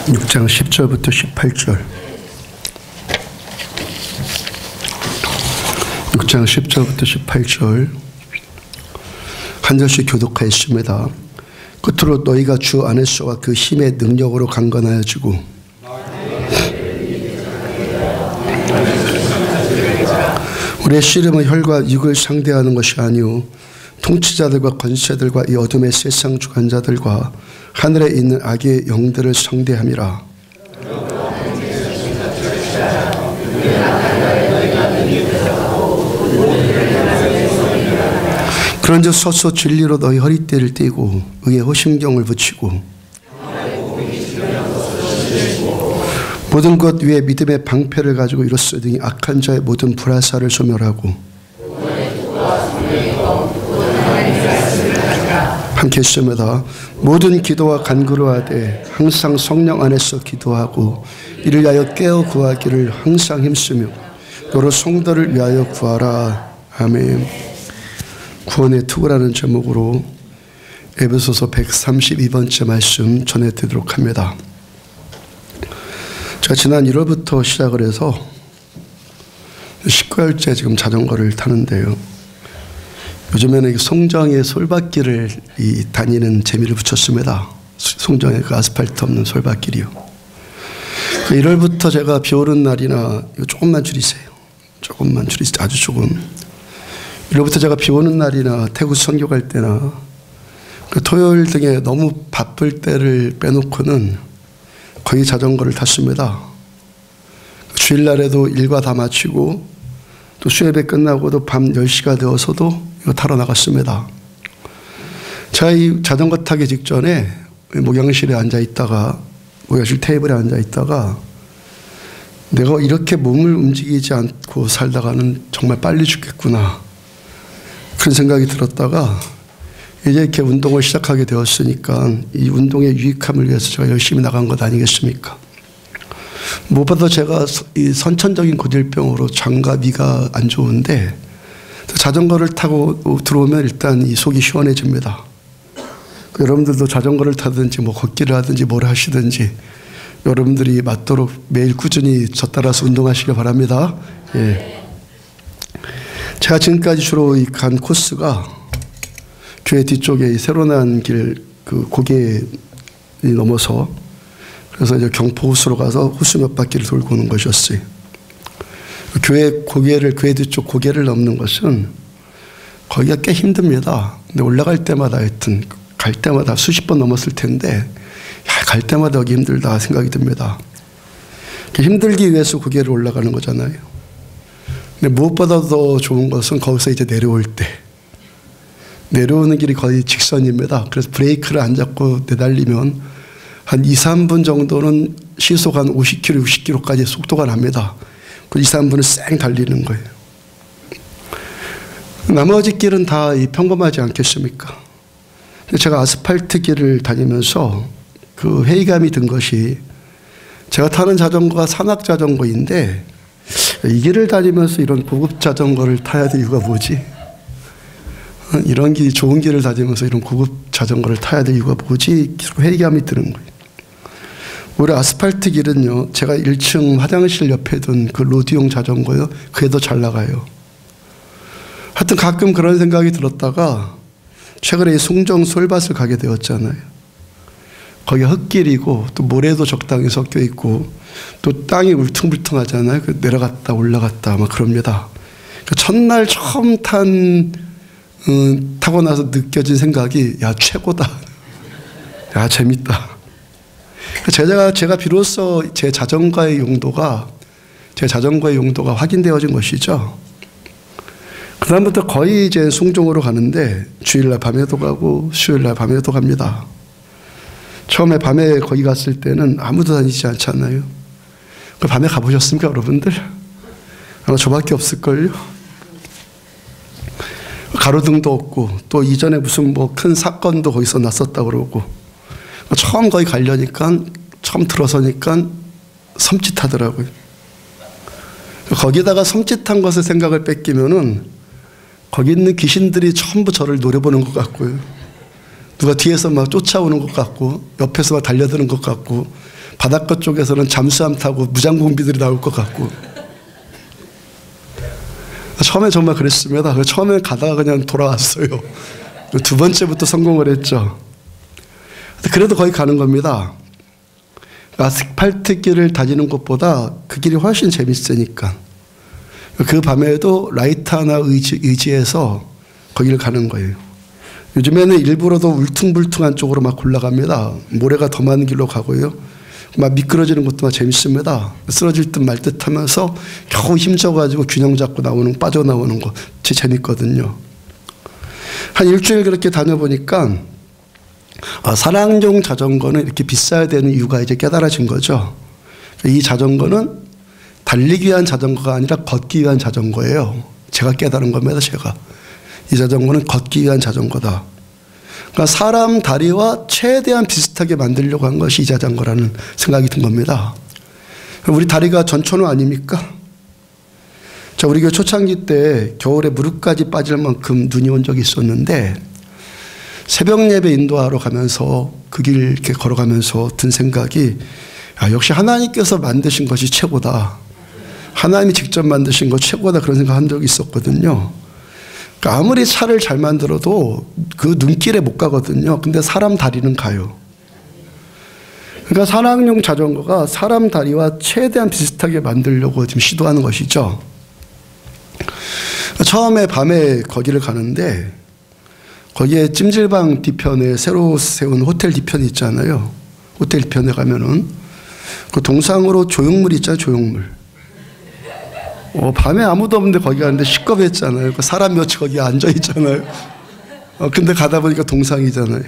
6장 10절부터 18절. 6장 10절부터 18절 한 절씩 교독하였습니다. 끝으로 너희가 주 안에서와 그 힘의 능력으로 강건하여지고 우리의 씨름은 혈과 육을 상대하는 것이 아니오 통치자들과 권세들과 이 어둠의 세상 주관자들과 하늘에 있는 악의 영들을 상대함이라. 그런즉 서서 진리로 너희 허리띠를 띠고 의의 호심경을 붙이고 모든 것 위에 믿음의 방패를 가지고 이뤘으니 악한 자의 모든 불화살을 소멸하고 함께 했습니다. 모든 기도와 간구를 하되 항상 성령 안에서 기도하고 이를 위하여 깨어 구하기를 항상 힘쓰며 여러 성도를 위하여 구하라. 아멘. 구원의 투구라는 제목으로 에베소서 132번째 말씀 전해드리도록 합니다. 제가 지난 1월부터 시작을 해서 19일째 지금 자전거를 타는데요. 요즘에는 송정에 솔밭길을 다니는 재미를 붙였습니다. 송정에 그 아스팔트 없는 솔밭길이요. 1월부터 제가 비 오는 날이나 조금만 줄이세요. 조금만 줄이세요. 아주 조금. 1월부터 제가 비 오는 날이나 태국 선교 갈 때나 그 토요일 등에 너무 바쁠 때를 빼놓고는 거의 자전거를 탔습니다. 주일날에도 일과 다 마치고 또 수협이 끝나고도 밤 10시가 되어서도 이거 타러 나갔습니다. 제가 이 자전거 타기 직전에 목욕실에 앉아있다가 목욕실 테이블에 앉아있다가 내가 이렇게 몸을 움직이지 않고 살다가는 정말 빨리 죽겠구나 그런 생각이 들었다가 이제 이렇게 운동을 시작하게 되었으니까 이 운동의 유익함을 위해서 제가 열심히 나간 것 아니겠습니까? 무엇보다 제가 이 선천적인 고질병으로 장과 위가 안 좋은데 자전거를 타고 들어오면 일단 이 속이 시원해집니다. 여러분들도 자전거를 타든지 뭐 걷기를 하든지 뭘 하시든지 여러분들이 맞도록 매일 꾸준히 저 따라서 운동하시길 바랍니다. 예. 제가 지금까지 주로 간 코스가 교회 뒤쪽에 새로 난 길 그 고개 넘어서 그래서 이제 경포호수로 가서 호수 몇 바퀴를 돌고 오는 것이었어요. 교회 뒤쪽 고개를 넘는 것은 거기가 꽤 힘듭니다. 근데 올라갈 때마다 하여튼 갈 때마다 수십 번 넘었을 텐데 갈 때마다 여기 힘들다 생각이 듭니다. 힘들기 위해서 고개를 올라가는 거잖아요. 근데 무엇보다 더 좋은 것은 거기서 이제 내려올 때 내려오는 길이 거의 직선입니다. 그래서 브레이크를 안 잡고 내달리면 한 2, 3분 정도는 시속 한 50km, 60km까지 속도가 납니다. 그 2, 3분을 쌩 달리는 거예요. 나머지 길은 다 평범하지 않겠습니까? 제가 아스팔트 길을 다니면서 그 회의감이 든 것이 제가 타는 자전거가 산악 자전거인데 이 길을 다니면서 이런 고급 자전거를 타야 될 이유가 뭐지? 이런 길, 좋은 길을 다니면서 이런 고급 자전거를 타야 될 이유가 뭐지? 회의감이 드는 거예요. 우리 아스팔트 길은요, 제가 1층 화장실 옆에 둔 그 로드용 자전거요, 그게 더 잘 나가요. 하여튼 가끔 그런 생각이 들었다가 최근에 이 송정 솔밭을 가게 되었잖아요. 거기 흙길이고 또 모래도 적당히 섞여 있고 또 땅이 울퉁불퉁하잖아요. 내려갔다 올라갔다 막 그럽니다. 첫날 처음 타고 나서 느껴진 생각이 야 최고다. 야 재밌다. 제가 비로소 제 자전거의 용도가 확인되어진 것이죠. 그 다음부터 거의 이제 송정으로 가는데 주일날 밤에도 가고 수요일날 밤에도 갑니다. 처음에 밤에 거기 갔을 때는 아무도 다니지 않잖아요. 그 밤에 가보셨습니까, 여러분들? 아마 저밖에 없을걸요? 가로등도 없고 또 이전에 무슨 뭐 큰 사건도 거기서 났었다고 그러고 처음 거기 가려니까 처음 들어서니까 섬찟하더라고요. 거기다가 섬찟한 것을 생각을 뺏기면은 거기 있는 귀신들이 전부 저를 노려보는 것 같고요. 누가 뒤에서 막 쫓아오는 것 같고 옆에서 막 달려드는 것 같고 바닷가 쪽에서는 잠수함 타고 무장공비들이 나올 것 같고. 처음에 정말 그랬습니다. 처음에 가다가 그냥 돌아왔어요. 두 번째부터 성공을 했죠. 그래도 거기 가는 겁니다. 아스팔트 길을 다니는 것보다 그 길이 훨씬 재밌으니까. 그 밤에도 라이트 하나 의지해서 거기를 가는 거예요. 요즘에는 일부러도 울퉁불퉁한 쪽으로 막 올라갑니다. 모래가 더 많은 길로 가고요. 막 미끄러지는 것도 막 재밌습니다. 쓰러질 듯 말 듯 하면서 겨우 힘줘가지고 균형 잡고 빠져나오는 거 진짜 재밌거든요. 한 일주일 그렇게 다녀보니까 산악용 자전거는 이렇게 비싸야 되는 이유가 이제 깨달아진 거죠. 이 자전거는 달리기 위한 자전거가 아니라 걷기 위한 자전거예요. 제가 깨달은 겁니다. 제가. 이 자전거는 걷기 위한 자전거다. 그러니까 사람 다리와 최대한 비슷하게 만들려고 한 것이 이 자전거라는 생각이 든 겁니다. 우리 다리가 전천후 아닙니까? 자, 우리 교회 초창기 때 겨울에 무릎까지 빠질 만큼 눈이 온 적이 있었는데 새벽 예배 인도하러 가면서 그 길 이렇게 걸어가면서 든 생각이 역시 하나님께서 만드신 것이 최고다. 하나님이 직접 만드신 것 최고다. 그런 생각한 적이 있었거든요. 그러니까 아무리 차를 잘 만들어도 그 눈길에 못 가거든요. 근데 사람 다리는 가요. 그러니까 산악용 자전거가 사람 다리와 최대한 비슷하게 만들려고 지금 시도하는 것이죠. 처음에 밤에 거기를 가는데 거기에 찜질방 뒤편에 새로 세운 호텔 뒤편이 있잖아요. 호텔 뒤편에 가면은 그 동상으로 조형물 있잖아요. 조형물. 밤에 아무도 없는데 거기 가는데 시끄럽했잖아요. 그 사람 몇이 거기 앉아 있잖아요. 근데 가다 보니까 동상이잖아요.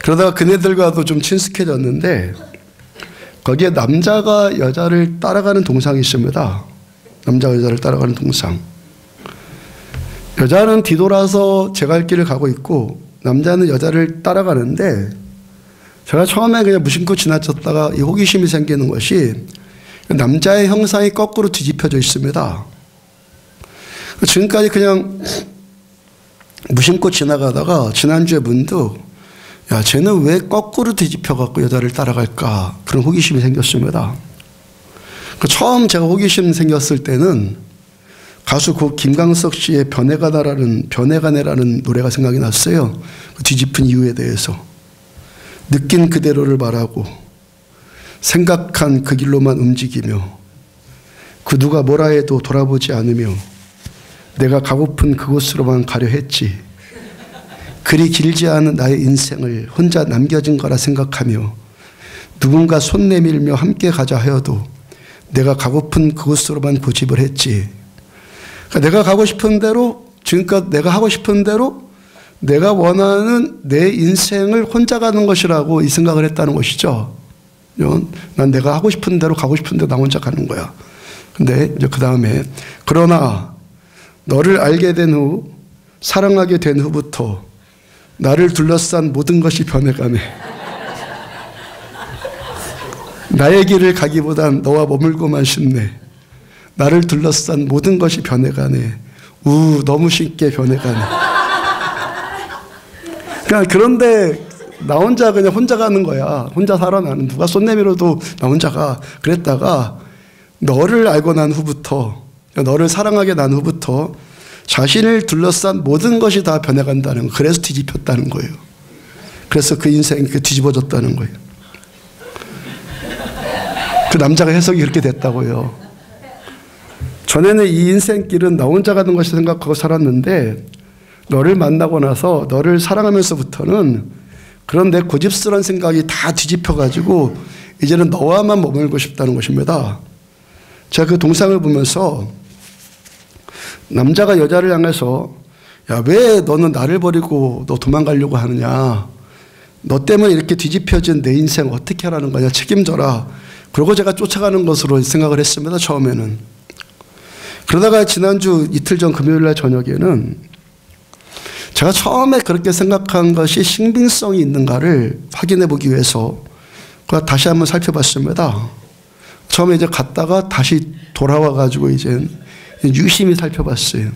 그러다가 그네들과도 좀 친숙해졌는데 거기에 남자가 여자를 따라가는 동상이 있습니다. 남자가 여자를 따라가는 동상. 여자는 뒤돌아서 제 갈 길을 가고 있고 남자는 여자를 따라가는데 제가 처음에 그냥 무심코 지나쳤다가 이 호기심이 생기는 것이 남자의 형상이 거꾸로 뒤집혀져 있습니다. 지금까지 그냥 무심코 지나가다가 지난주에 문득 쟤는 왜 거꾸로 뒤집혀갖고 여자를 따라갈까 그런 호기심이 생겼습니다. 처음 제가 호기심 생겼을 때는 가수 고 김광석 씨의 변해가네라는 노래가 생각이 났어요. 그 뒤집힌 이유에 대해서. 느낀 그대로를 말하고 생각한 그 길로만 움직이며 그 누가 뭐라 해도 돌아보지 않으며 내가 가고픈 그곳으로만 가려 했지. 그리 길지 않은 나의 인생을 혼자 남겨진 거라 생각하며 누군가 손 내밀며 함께 가자 하여도 내가 가고픈 그곳으로만 고집을 했지. 그러니까 내가 가고 싶은 대로 지금껏 내가 하고 싶은 대로 내가 원하는 내 인생을 혼자 가는 것이라고 이 생각을 했다는 것이죠. 난 내가 하고 싶은 대로 가고 싶은 대로 나 혼자 가는 거야. 근데 이제 그 다음에 그러나 너를 알게 된 후 사랑하게 된 후부터 나를 둘러싼 모든 것이 변해가네. 나의 길을 가기보단 너와 머물고만 싶네. 나를 둘러싼 모든 것이 변해가네. 너무 쉽게 변해가네. 그런데 나 혼자 그냥 혼자 가는 거야. 혼자 살아나는. 누가 손 내밀어도 나 혼자 가. 그랬다가 너를 알고 난 후부터, 너를 사랑하게 난 후부터 자신을 둘러싼 모든 것이 다 변해간다는 거. 그래서 뒤집혔다는 거예요. 그래서 그 인생이 뒤집어졌다는 거예요. 그 남자가 해석이 그렇게 됐다고요. 전에는 이 인생길은 나 혼자 가는 것이 생각하고 살았는데 너를 만나고 나서 너를 사랑하면서부터는 그런 내 고집스러운 생각이 다 뒤집혀가지고 이제는 너와만 머물고 싶다는 것입니다. 제가 그 동상을 보면서 남자가 여자를 향해서 왜 너는 나를 버리고 너 도망가려고 하느냐. 너 때문에 이렇게 뒤집혀진 내 인생 어떻게 하라는 거냐. 책임져라. 그러고 제가 쫓아가는 것으로 생각을 했습니다. 처음에는. 그러다가 지난주 이틀 전 금요일날 저녁에는 제가 처음에 그렇게 생각한 것이 신빙성이 있는가를 확인해 보기 위해서 다시 한번 살펴봤습니다. 처음에 이제 갔다가 다시 돌아와가지고 이제 유심히 살펴봤어요.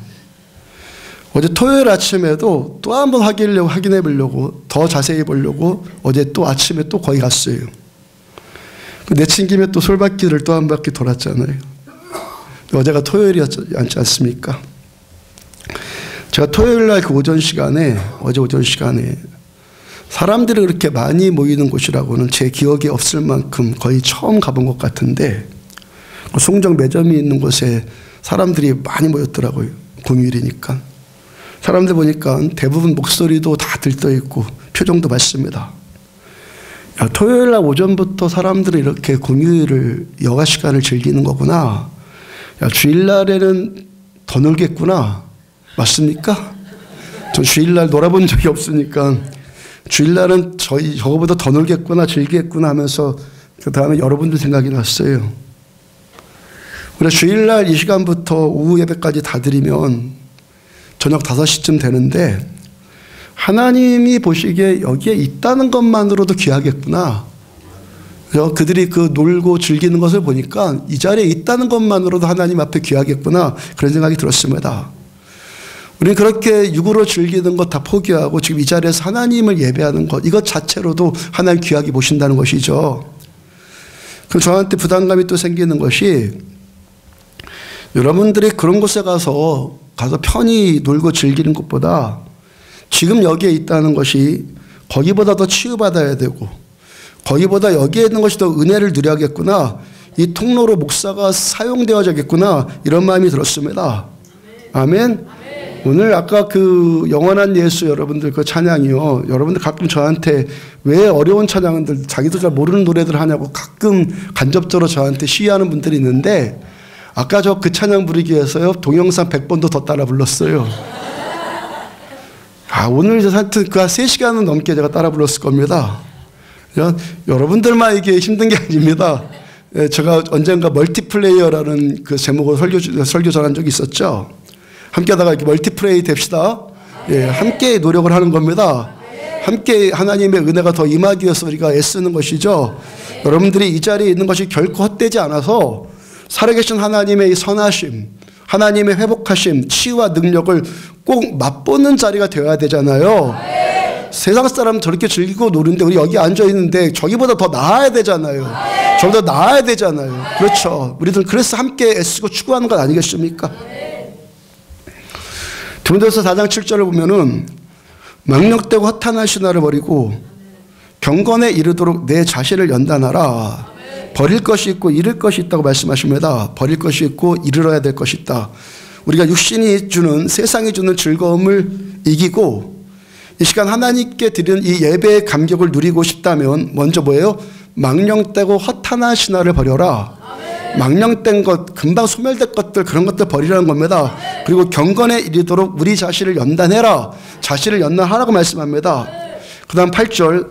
어제 토요일 아침에도 또 한번 확인해 보려고 더 자세히 보려고 어제 또 아침에 또 거기 갔어요. 내친 김에 또 솔밭길을 또 한 바퀴 돌았잖아요. 어제가 토요일이었지 않습니까? 제가 토요일 날 그 오전 시간에, 어제 오전 시간에 사람들이 그렇게 많이 모이는 곳이라고는 제 기억에 없을 만큼 거의 처음 가본 것 같은데, 송정 매점이 있는 곳에 사람들이 많이 모였더라고요. 공휴일이니까. 사람들 보니까 대부분 목소리도 다 들떠있고 표정도 밝습니다. 야, 토요일 날 오전부터 사람들이 이렇게 공휴일을, 여가 시간을 즐기는 거구나. 야, 주일날에는 더 놀겠구나. 맞습니까? 전 주일날 놀아본 적이 없으니까 주일날은 저거보다 더 놀겠구나, 즐기겠구나 하면서 그 다음에 여러분들 생각이 났어요. 그래서 주일날 이 시간부터 오후 예배까지 다 드리면 저녁 5시쯤 되는데, 하나님이 보시기에 여기에 있다는 것만으로도 귀하겠구나. 그들이 그 놀고 즐기는 것을 보니까 이 자리에 있다는 것만으로도 하나님 앞에 귀하겠구나, 그런 생각이 들었습니다. 우리는 그렇게 육으로 즐기는 것 다 포기하고 지금 이 자리에서 하나님을 예배하는 것, 이것 자체로도 하나님 귀하게 보신다는 것이죠. 그럼 저한테 부담감이 또 생기는 것이, 여러분들이 그런 곳에 가서 편히 놀고 즐기는 것보다 지금 여기에 있다는 것이 거기보다 더 치유받아야 되고, 거기보다 여기에 있는 것이 더 은혜를 누려야겠구나, 이 통로로 목사가 사용되어야겠구나, 이런 마음이 들었습니다. 아멘. 오늘 아까 그 영원한 예수 여러분들 그 찬양이요, 여러분들 가끔 저한테 왜 어려운 찬양들 자기도 잘 모르는 노래들 하냐고 가끔 간접적으로 저한테 시위하는 분들이 있는데, 아까 저 그 찬양 부르기 위해서요 동영상 100번도 더 따라 불렀어요. 오늘 하여튼 그 한 3시간은 넘게 제가 따라 불렀을 겁니다. 여러분들만 이게 힘든 게 아닙니다. 제가 언젠가 멀티플레이어라는 그 제목으로 설교 전한 적이 있었죠. 함께 하다가 이렇게 멀티플레이 됩시다. 예, 함께 노력을 하는 겁니다. 함께 하나님의 은혜가 더 임하기 위해서 우리가 애쓰는 것이죠. 여러분들이 이 자리에 있는 것이 결코 헛되지 않아서 살아계신 하나님의 이 선하심, 하나님의 회복하심, 치유와 능력을 꼭 맛보는 자리가 되어야 되잖아요. 세상 사람 저렇게 즐기고 노는데 우리 여기 앉아있는데 저기보다 더 나아야 되잖아요. 저보다 나아야 되잖아요. 그렇죠. 우리들 그래서 함께 애쓰고 추구하는 것 아니겠습니까? 디모데후서 4장 7절을 보면은 망령되고 허탄한 신화를 버리고 경건에 이르도록 내 자신을 연단하라. 버릴 것이 있고 이룰 것이 있다고 말씀하십니다. 버릴 것이 있고 이르러야 될 것이 있다. 우리가 육신이 주는, 세상이 주는 즐거움을 이기고 이 시간 하나님께 드리는 이 예배의 감격을 누리고 싶다면 먼저 뭐예요? 망령되고 허탄한 신화를 버려라. 망령된 것, 금방 소멸될 것들, 그런 것들 버리라는 겁니다. 그리고 경건에 이르도록 우리 자신을 연단해라. 자신을 연단하라고 말씀합니다. 그 다음 8절,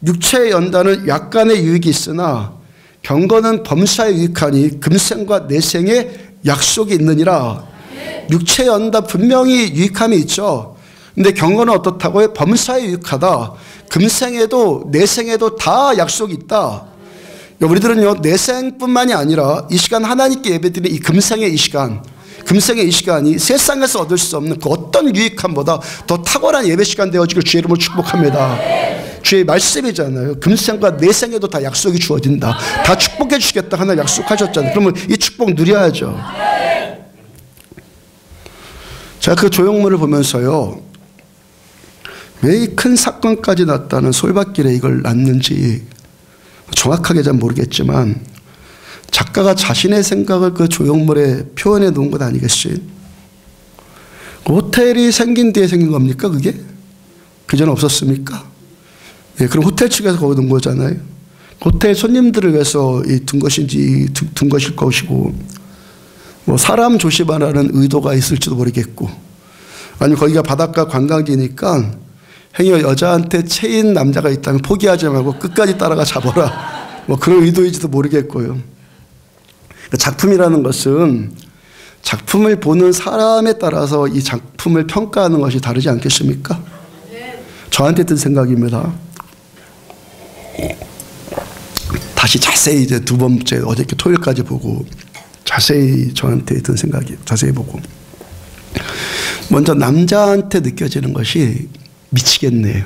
육체의 연단은 약간의 유익이 있으나 경건은 범사에 유익하니 금생과 내생에 약속이 있느니라. 육체의 연단 분명히 유익함이 있죠. 근데 경건은 어떻다고요? 범사에 유익하다. 금생에도 내생에도 다 약속이 있다. 우리들은요, 내생뿐만이 아니라 이 시간 하나님께 예배드리는 이 금생의 이 시간, 금생의 이 시간이 세상에서 얻을 수 없는 그 어떤 유익함보다 더 탁월한 예배 시간 되어지길 주의 이름으로 축복합니다. 주의 말씀이잖아요. 금생과 내생에도 다 약속이 주어진다. 다 축복해 주시겠다 하나 약속하셨잖아요. 그러면 이 축복 누려야죠. 제가 그 조형물을 보면서요, 왜 이 큰 사건까지 났다는 솔밭길에 이걸 놨는지 정확하게 잘 모르겠지만 작가가 자신의 생각을 그 조형물에 표현해 놓은 것 아니겠어요? 그 호텔이 생긴 뒤에 생긴 겁니까 그게? 그전에 없었습니까? 예, 그럼 호텔 측에서 거기 놓은 거잖아요. 호텔 손님들을 위해서 둔 것인지 둔 것일 것이고, 뭐 사람 조심하라는 의도가 있을지도 모르겠고, 아니면 거기가 바닷가 관광지니까 행여 여자한테 체인 남자가 있다면 포기하지 말고 끝까지 따라가 잡아라, 뭐 그런 의도인지도 모르겠고요. 작품이라는 것은 작품을 보는 사람에 따라서 이 작품을 평가하는 것이 다르지 않겠습니까? 저한테 든 생각입니다. 다시 자세히 이제 두 번째 어저께 토요일까지 보고 자세히 저한테 든 생각이 자세히 보고, 먼저 남자한테 느껴지는 것이 미치겠네요.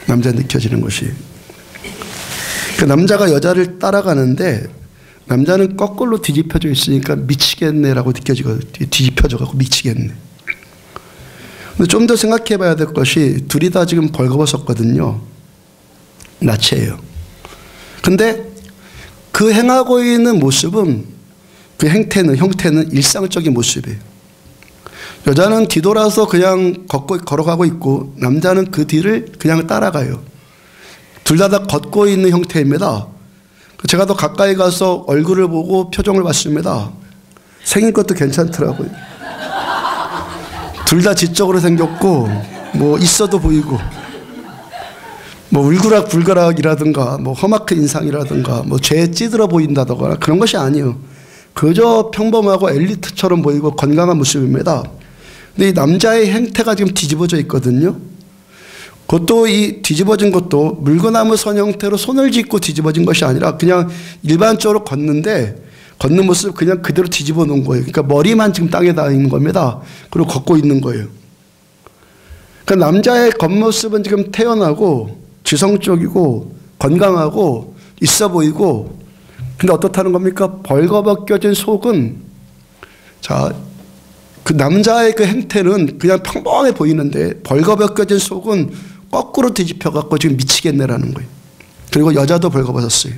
남자 느껴지는 것이 그 남자가 여자를 따라가는데 남자는 거꾸로 뒤집혀져 있으니까 미치겠네라고 느껴지거든요. 뒤집혀져 갖고 미치겠네. 근데 좀 더 생각해 봐야 될 것이 둘이 다 지금 벌거벗었거든요. 나체예요. 근데 그 행하고 있는 모습은, 그 형태는 일상적인 모습이에요. 여자는 뒤돌아서 그냥 걸어가고 있고 남자는 그 뒤를 그냥 따라가요. 둘 다 걷고 있는 형태입니다. 제가 더 가까이 가서 얼굴을 보고 표정을 봤습니다. 생긴 것도 괜찮더라고요. 둘 다 지적으로 생겼고 뭐 있어도 보이고 뭐 울그락불그락이라든가 뭐 험악한 인상이라든가 뭐 죄에 찌들어 보인다거나 그런 것이 아니에요. 그저 평범하고 엘리트처럼 보이고 건강한 모습입니다. 근데 이 남자의 행태가 지금 뒤집어져 있거든요. 그것도 이 뒤집어진 것도 물구나무 선 형태로 손을 짚고 뒤집어진 것이 아니라 그냥 일반적으로 걷는 모습 그냥 그대로 뒤집어 놓은 거예요. 그러니까 머리만 지금 땅에 닿아 있는 겁니다. 그리고 걷고 있는 거예요. 그러니까 남자의 겉모습은 지금 태연하고 지성적이고 건강하고 있어 보이고, 근데 어떻다는 겁니까? 벌거벗겨진 속은, 자, 그 남자의 그 행태는 그냥 평범해 보이는데 벌거벗겨진 속은 거꾸로 뒤집혀 갖고 지금 미치겠네라는 거예요. 그리고 여자도 벌거벗었어요.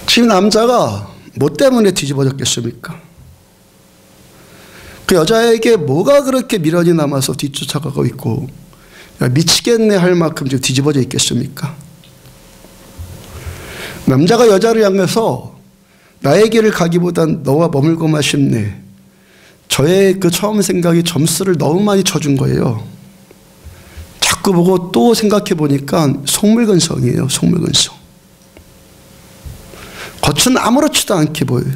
지금 남자가 뭐 때문에 뒤집어졌겠습니까? 그 여자에게 뭐가 그렇게 미련이 남아서 뒤쫓아가고 있고 야, 미치겠네 할 만큼 지금 뒤집어져 있겠습니까? 남자가 여자를 향해서 나의 길을 가기보단 너와 머물고만 싶네. 저의 그 처음 생각이 점수를 너무 많이 쳐준 거예요. 자꾸 보고 또 생각해 보니까 속물건성이에요. 속물건성. 겉은 아무렇지도 않게 보여요.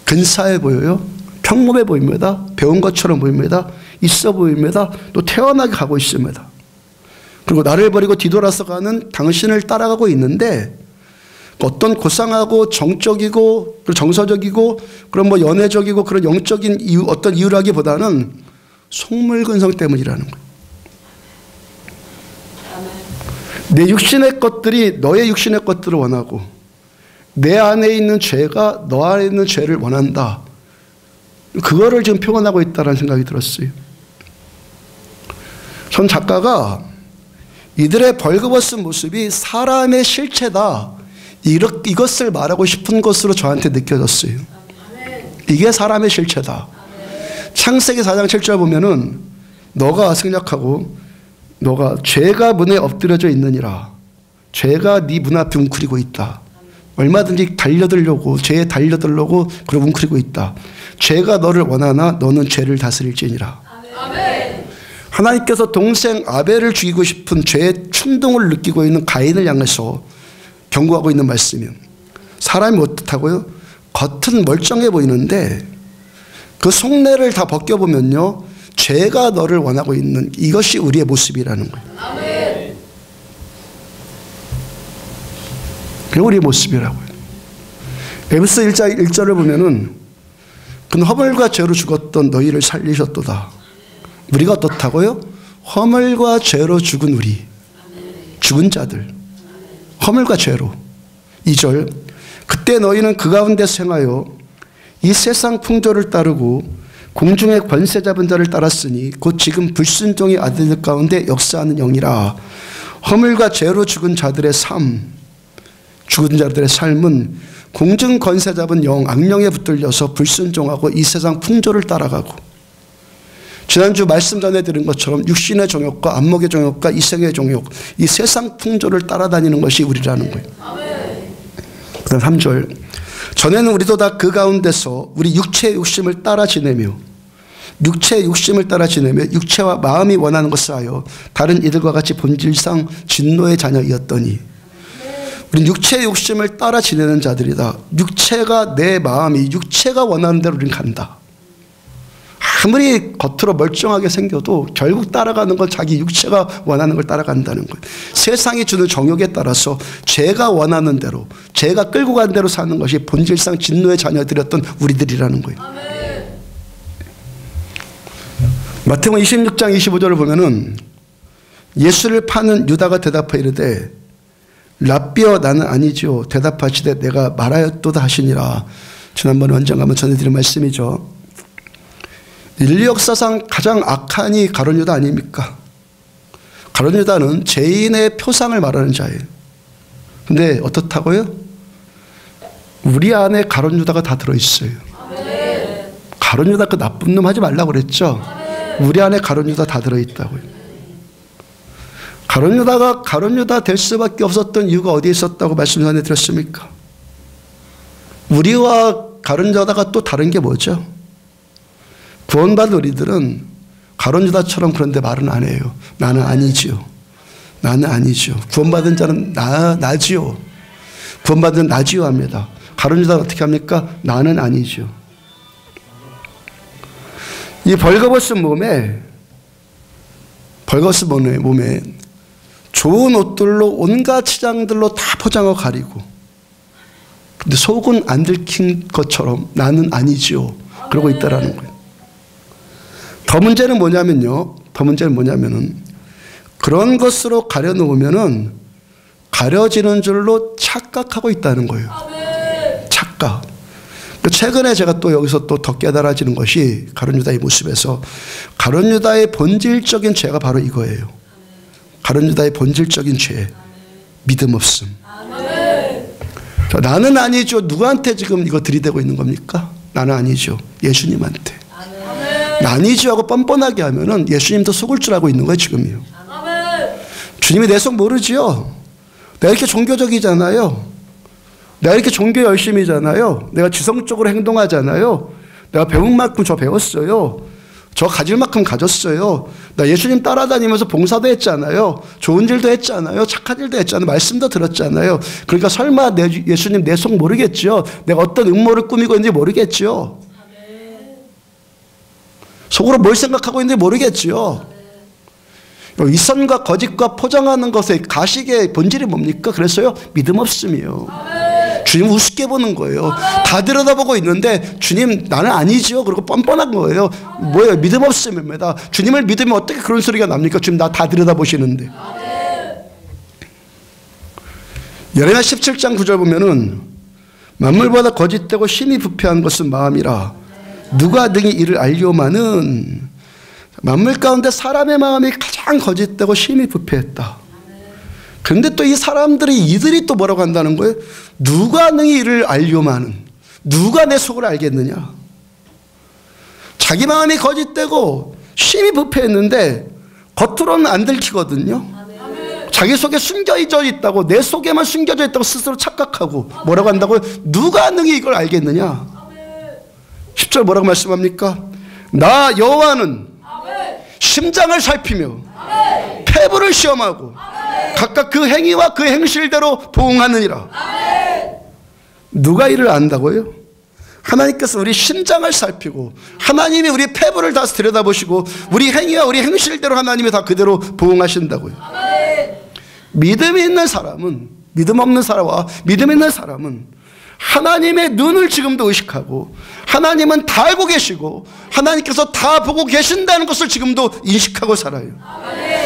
근사해 보여요. 평범해 보입니다. 배운 것처럼 보입니다. 있어 보입니다. 또 태연하게 가고 있습니다. 그리고 나를 버리고 뒤돌아서 가는 당신을 따라가고 있는데 어떤 고상하고 정적이고 정서적이고 그런 뭐 연애적이고 그런 영적인 이유, 어떤 이유라기보다는 속물근성 때문이라는 거예요. 내 육신의 것들이 너의 육신의 것들을 원하고 내 안에 있는 죄가 너 안에 있는 죄를 원한다. 그거를 지금 표현하고 있다는 생각이 들었어요. 전 작가가 이들의 벌거벗은 모습이 사람의 실체다. 이것을 말하고 싶은 것으로 저한테 느껴졌어요. 이게 사람의 실체다. 창세기 4장 7절 보면은 너가 생략하고 너가 죄가 문에 엎드려져 있느니라. 죄가 네 문 앞에 웅크리고 있다. 얼마든지 달려들려고 죄에 달려들려고 그러고 웅크리고 있다. 죄가 너를 원하나 너는 죄를 다스릴지니라. 아멘. 하나님께서 동생 아벨을 죽이고 싶은 죄의 충동을 느끼고 있는 가인을 향해서 경고하고 있는 말씀이요. 사람이 어떻다고요? 겉은 멀쩡해 보이는데 그 속내를 다 벗겨보면요. 죄가 너를 원하고 있는 이것이 우리의 모습이라는 거예요. 아멘. 그게 우리의 모습이라고요. 에베소 1장 1절을 보면은 그는 허물과 죄로 죽었던 너희를 살리셨도다. 우리가 어떻다고요? 허물과 죄로 죽은 우리, 죽은 자들, 허물과 죄로. 2절 그때 너희는 그 가운데서 행하여 이 세상 풍조를 따르고 공중의 권세 잡은 자를 따랐으니 곧 지금 불순종의 아들들 가운데 역사하는 영이라. 허물과 죄로 죽은 자들의 삶은 공중 권세 잡은 영, 악령에 붙들려서 불순종하고 이 세상 풍조를 따라가고, 지난주 말씀 전에 들은 것처럼 육신의 정욕과 안목의 정욕과 이생의 정욕, 이 세상 풍조를 따라다니는 것이 우리라는 거예요. 그 다음 3절 전에는 우리도 다 그 가운데서 우리 육체의 욕심을 따라 지내며 육체와 마음이 원하는 것을 하여 다른 이들과 같이 본질상 진노의 자녀이었더니, 우린 육체의 욕심을 따라 지내는 자들이다. 육체가 내 마음이 육체가 원하는 대로 우린 간다. 아무리 겉으로 멀쩡하게 생겨도 결국 따라가는 건 자기 육체가 원하는 걸 따라간다는 거예요. 세상이 주는 정욕에 따라서 죄가 원하는 대로, 죄가 끌고 간 대로 사는 것이 본질상 진노의 자녀들이었던 우리들이라는 거예요. 마태복음 26장 25절을 보면은 예수를 파는 유다가 대답하여 이르되 랍비여 나는 아니지요. 대답하시되 내가 말하였도다 하시니라. 지난번에 언젠가 한번 전해드린 말씀이죠. 인류 역사상 가장 악한 이 가룟 유다 아닙니까? 가룟 유다는 죄인의 표상을 말하는 자예요. 근데 어떻다고요? 우리 안에 가룟 유다가 다 들어있어요. 가룟 유다 그 나쁜 놈 하지 말라고 그랬죠? 우리 안에 가룟 유다 다 들어있다고요. 가룟 유다가 가룟 유다 될 수밖에 없었던 이유가 어디에 있었다고 말씀 전에 드렸습니까? 우리와 가룟 유다가 또 다른 게 뭐죠? 구원받은 우리들은 가룟 유다처럼 그런데 말은 안 해요. 나는 아니지요. 나는 아니지요. 구원받은 자는 나지요. 구원받은 나지요 합니다. 가룟 유다는 어떻게 합니까? 나는 아니지요. 이 벌거벗은 몸에 좋은 옷들로 온갖 치장들로 다 포장하고 가리고, 근데 속은 안 들킨 것처럼 나는 아니지요. 그러고 있다라는 거예요. 더 문제는 뭐냐면요. 그런 것으로 가려놓으면은 가려지는 줄로 착각하고 있다는 거예요. 착각. 최근에 제가 또 여기서 또 더 깨달아지는 것이 가룟 유다의 모습에서 가룟 유다의 본질적인 죄가 바로 이거예요. 가룟 유다의 본질적인 죄, 믿음 없음. 나는 아니죠. 누구한테 지금 이거 들이대고 있는 겁니까? 나는 아니죠. 예수님한테. 아니죠 하고 뻔뻔하게 하면은 예수님도 속을 줄 알고 있는 거예요, 지금이요. 주님이 내 속 모르지요. 내가 이렇게 종교적이잖아요. 내가 이렇게 종교 열심이잖아요. 내가 지성적으로 행동하잖아요. 내가 배운 만큼 저 배웠어요. 저 가질 만큼 가졌어요. 나 예수님 따라다니면서 봉사도 했잖아요. 좋은 일도 했잖아요. 착한 일도 했잖아요. 말씀도 들었잖아요. 그러니까 설마 예수님 내 속 모르겠죠. 내가 어떤 음모를 꾸미고 있는지 모르겠죠. 속으로 뭘 생각하고 있는지 모르겠죠. 위선과 거짓과 포장하는 것의 가식의 본질이 뭡니까? 그래서요, 믿음 없음이요. 주님 우습게 보는 거예요. 다 들여다보고 있는데 주님 나는 아니지요. 그리고 뻔뻔한 거예요. 뭐예요? 믿음 없음입니다. 주님을 믿으면 어떻게 그런 소리가 납니까? 주님 나 다 들여다보시는데. 예레미야 17장 9절 보면은 만물보다 거짓되고 심히 부패한 것은 마음이라 누가 능히 이를 알려마는. 만물 가운데 사람의 마음이 가장 거짓되고 심히 부패했다. 그런데 또 이 사람들이 이들이 또 뭐라고 한다는 거예요? 누가 능히 이를 알려마는. 누가 내 속을 알겠느냐. 자기 마음이 거짓되고 심히 부패했는데 겉으로는 안 들키거든요. 자기 속에 숨겨져 있다고, 내 속에만 숨겨져 있다고 스스로 착각하고 뭐라고 한다고요? 누가 능히 이걸 알겠느냐. 10절 뭐라고 말씀합니까? 나 여호와는 심장을 살피며 폐부를 시험하고 각각 그 행위와 그 행실대로 보응하느니라. 누가 이를 안다고요? 하나님께서 우리 심장을 살피고 하나님이 우리 폐부를 다 들여다보시고 우리 행위와 우리 행실대로 하나님이 다 그대로 보응하신다고요. 믿음이 있는 사람은, 믿음 없는 사람과 믿음 있는 사람은 하나님의 눈을 지금도 의식하고 하나님은 다 알고 계시고 하나님께서 다 보고 계신다는 것을 지금도 인식하고 살아요.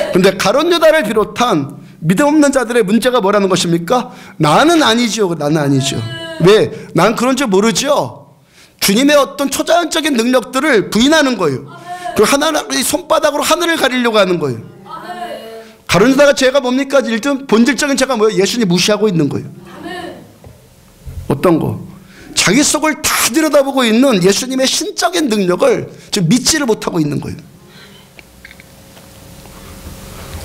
그런데 가룟 유다를 비롯한 믿음 없는 자들의 문제가 뭐라는 것입니까? 나는 아니지요. 나는 아니죠. 왜? 난 그런 줄 모르죠. 주님의 어떤 초자연적인 능력들을 부인하는 거예요. 그리고 하나님의 손바닥으로 하늘을 가리려고 하는 거예요. 가룟 유다가 죄가 뭡니까? 일단 본질적인 죄가 뭐예요? 예수님 무시하고 있는 거예요. 어떤 거? 자기 속을 다 들여다보고 있는 예수님의 신적인 능력을 지금 믿지를 못하고 있는 거예요.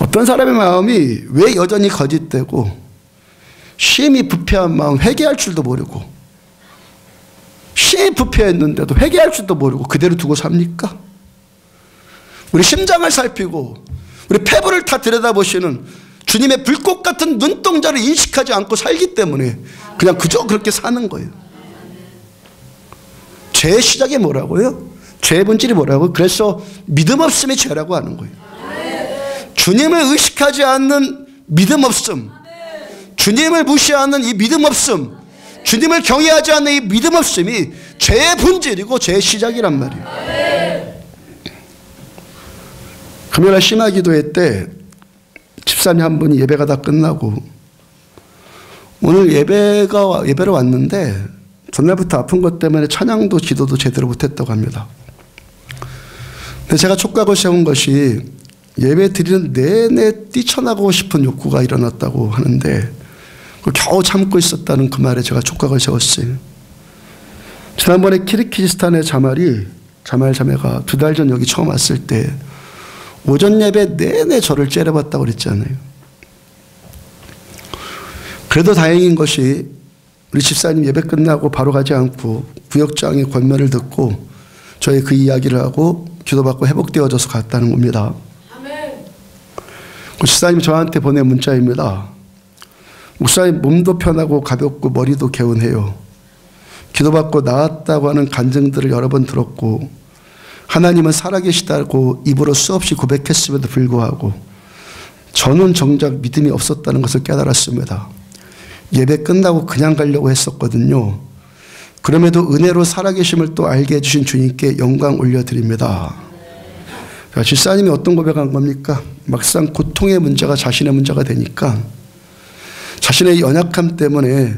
어떤 사람의 마음이 왜 여전히 거짓되고 심히 부패한 마음, 회개할 줄도 모르고 심히 부패했는데도 회개할 줄도 모르고 그대로 두고 삽니까? 우리 심장을 살피고 우리 폐부를 다 들여다보시는 주님의 불꽃 같은 눈동자를 인식하지 않고 살기 때문에 그냥 그저 그렇게 사는 거예요. 죄의 시작이 뭐라고요? 죄의 본질이 뭐라고요? 그래서 믿음 없음이 죄라고 하는 거예요. 주님을 의식하지 않는 믿음 없음, 주님을 무시하는 이 믿음 없음, 주님을 경외하지 않는 이 믿음 없음이 죄의 본질이고 죄의 시작이란 말이에요. 금요일 심화 기도회 때 집사님 한 분이 예배가 다 끝나고 오늘 예배로 왔는데 전날부터 아픈 것 때문에 찬양도 기도도 제대로 못했다고 합니다. 근데 제가 촉각을 세운 것이 예배 드리는 내내 뛰쳐나가고 싶은 욕구가 일어났다고 하는데 그걸 겨우 참고 있었다는 그 말에 제가 촉각을 세웠어요. 지난번에 키르기즈스탄의 자말자매가 2달 전 여기 처음 왔을 때 오전 예배 내내 저를 째려봤다고 그랬잖아요. 그래도 다행인 것이 우리 집사님 예배 끝나고 바로 가지 않고 구역장의 권면을 듣고 저희 그 이야기를 하고 기도받고 회복되어져서 갔다는 겁니다. 아멘. 그 집사님이 저한테 보낸 문자입니다. 목사님 몸도 편하고 가볍고 머리도 개운해요. 기도받고 나았다고 하는 간증들을 여러 번 들었고 하나님은 살아계시다고 입으로 수없이 고백했음에도 불구하고 저는 정작 믿음이 없었다는 것을 깨달았습니다. 예배 끝나고 그냥 가려고 했었거든요. 그럼에도 은혜로 살아계심을 또 알게 해주신 주님께 영광 올려드립니다. 집사님이 어떤 고백한 겁니까? 막상 고통의 문제가 자신의 문제가 되니까 자신의 연약함 때문에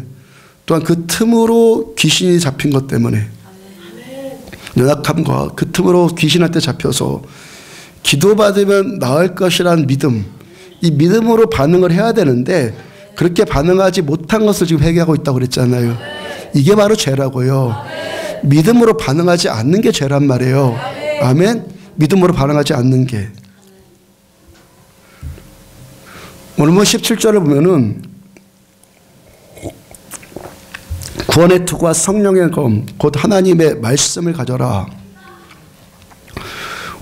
또한 그 틈으로 귀신이 잡힌 것 때문에 연약함과 그 틈으로 귀신한테 잡혀서 기도받으면 나을 것이라는 믿음, 이 믿음으로 반응을 해야 되는데 그렇게 반응하지 못한 것을 지금 회개하고 있다고 그랬잖아요. 이게 바로 죄라고요. 믿음으로 반응하지 않는 게 죄란 말이에요. 아멘. 믿음으로 반응하지 않는 게. 오늘 17절을 보면은 구원의 투구와 성령의 검, 곧 하나님의 말씀을 가져라.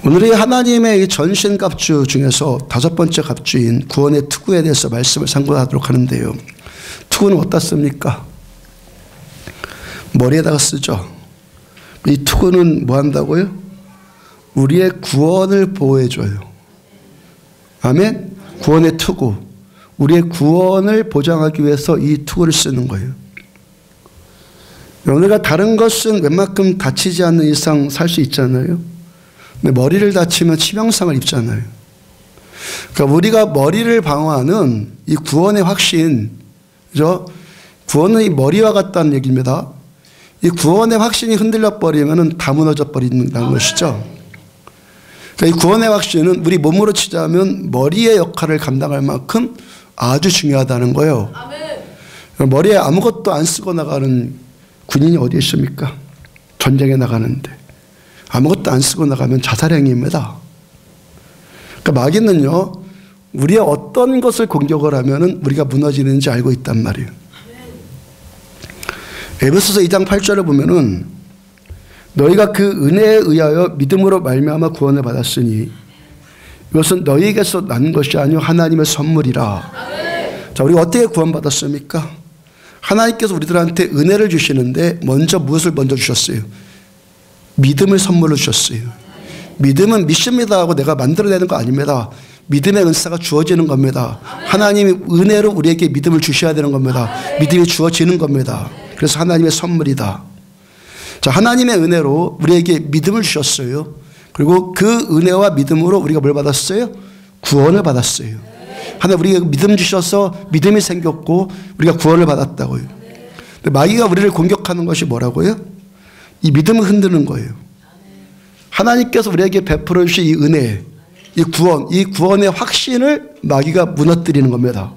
오늘의 하나님의 이 전신갑주 중에서 5번째 갑주인 구원의 투구에 대해서 말씀을 상고하도록 하는데요. 투구는 어디다 씁니까? 머리에다가 쓰죠. 이 투구는 뭐 한다고요? 우리의 구원을 보호해줘요. 아멘? 구원의 투구. 우리의 구원을 보장하기 위해서 이 투구를 쓰는 거예요. 우리가 다른 것은 웬만큼 다치지 않는 이상 살 수 있잖아요. 근데 머리를 다치면 치명상을 입잖아요. 그러니까 우리가 머리를 방어하는 이 구원의 확신, 그죠? 구원은 이 머리와 같다는 얘기입니다. 이 구원의 확신이 흔들려 버리면 다 무너져 버린다는 것이죠. 그러니까 이 구원의 확신은 우리 몸으로 치자면 머리의 역할을 감당할 만큼 아주 중요하다는 거예요. 머리에 아무것도 안 쓰고 나가는 군인이 어디 있습니까? 전쟁에 나가는데 아무것도 안 쓰고 나가면 자살행위입니다. 그러니까 마귀는요, 우리의 어떤 것을 공격을 하면 우리가 무너지는지 알고 있단 말이에요. 에베소서 2장 8절을 보면은 너희가 그 은혜에 의하여 믿음으로 말미암아 구원을 받았으니 이것은 너희에게서 난 것이 아니요 하나님의 선물이라. 자, 우리가 어떻게 구원받았습니까? 하나님께서 우리들한테 은혜를 주시는데 먼저 무엇을 먼저 주셨어요? 믿음을 선물로 주셨어요. 믿음은 믿습니다 하고 내가 만들어내는 거 아닙니다. 믿음의 은사가 주어지는 겁니다. 하나님이 은혜로 우리에게 믿음을 주셔야 되는 겁니다. 믿음이 주어지는 겁니다. 그래서 하나님의 선물이다. 자, 하나님의 은혜로 우리에게 믿음을 주셨어요. 그리고 그 은혜와 믿음으로 우리가 뭘 받았어요? 구원을 받았어요. 하나님 우리가 믿음 주셔서 믿음이 생겼고 우리가 구원을 받았다고요. 근데 마귀가 우리를 공격하는 것이 뭐라고요? 이 믿음을 흔드는 거예요. 하나님께서 우리에게 베풀어 주신 이 은혜, 이 구원의 확신을 마귀가 무너뜨리는 겁니다.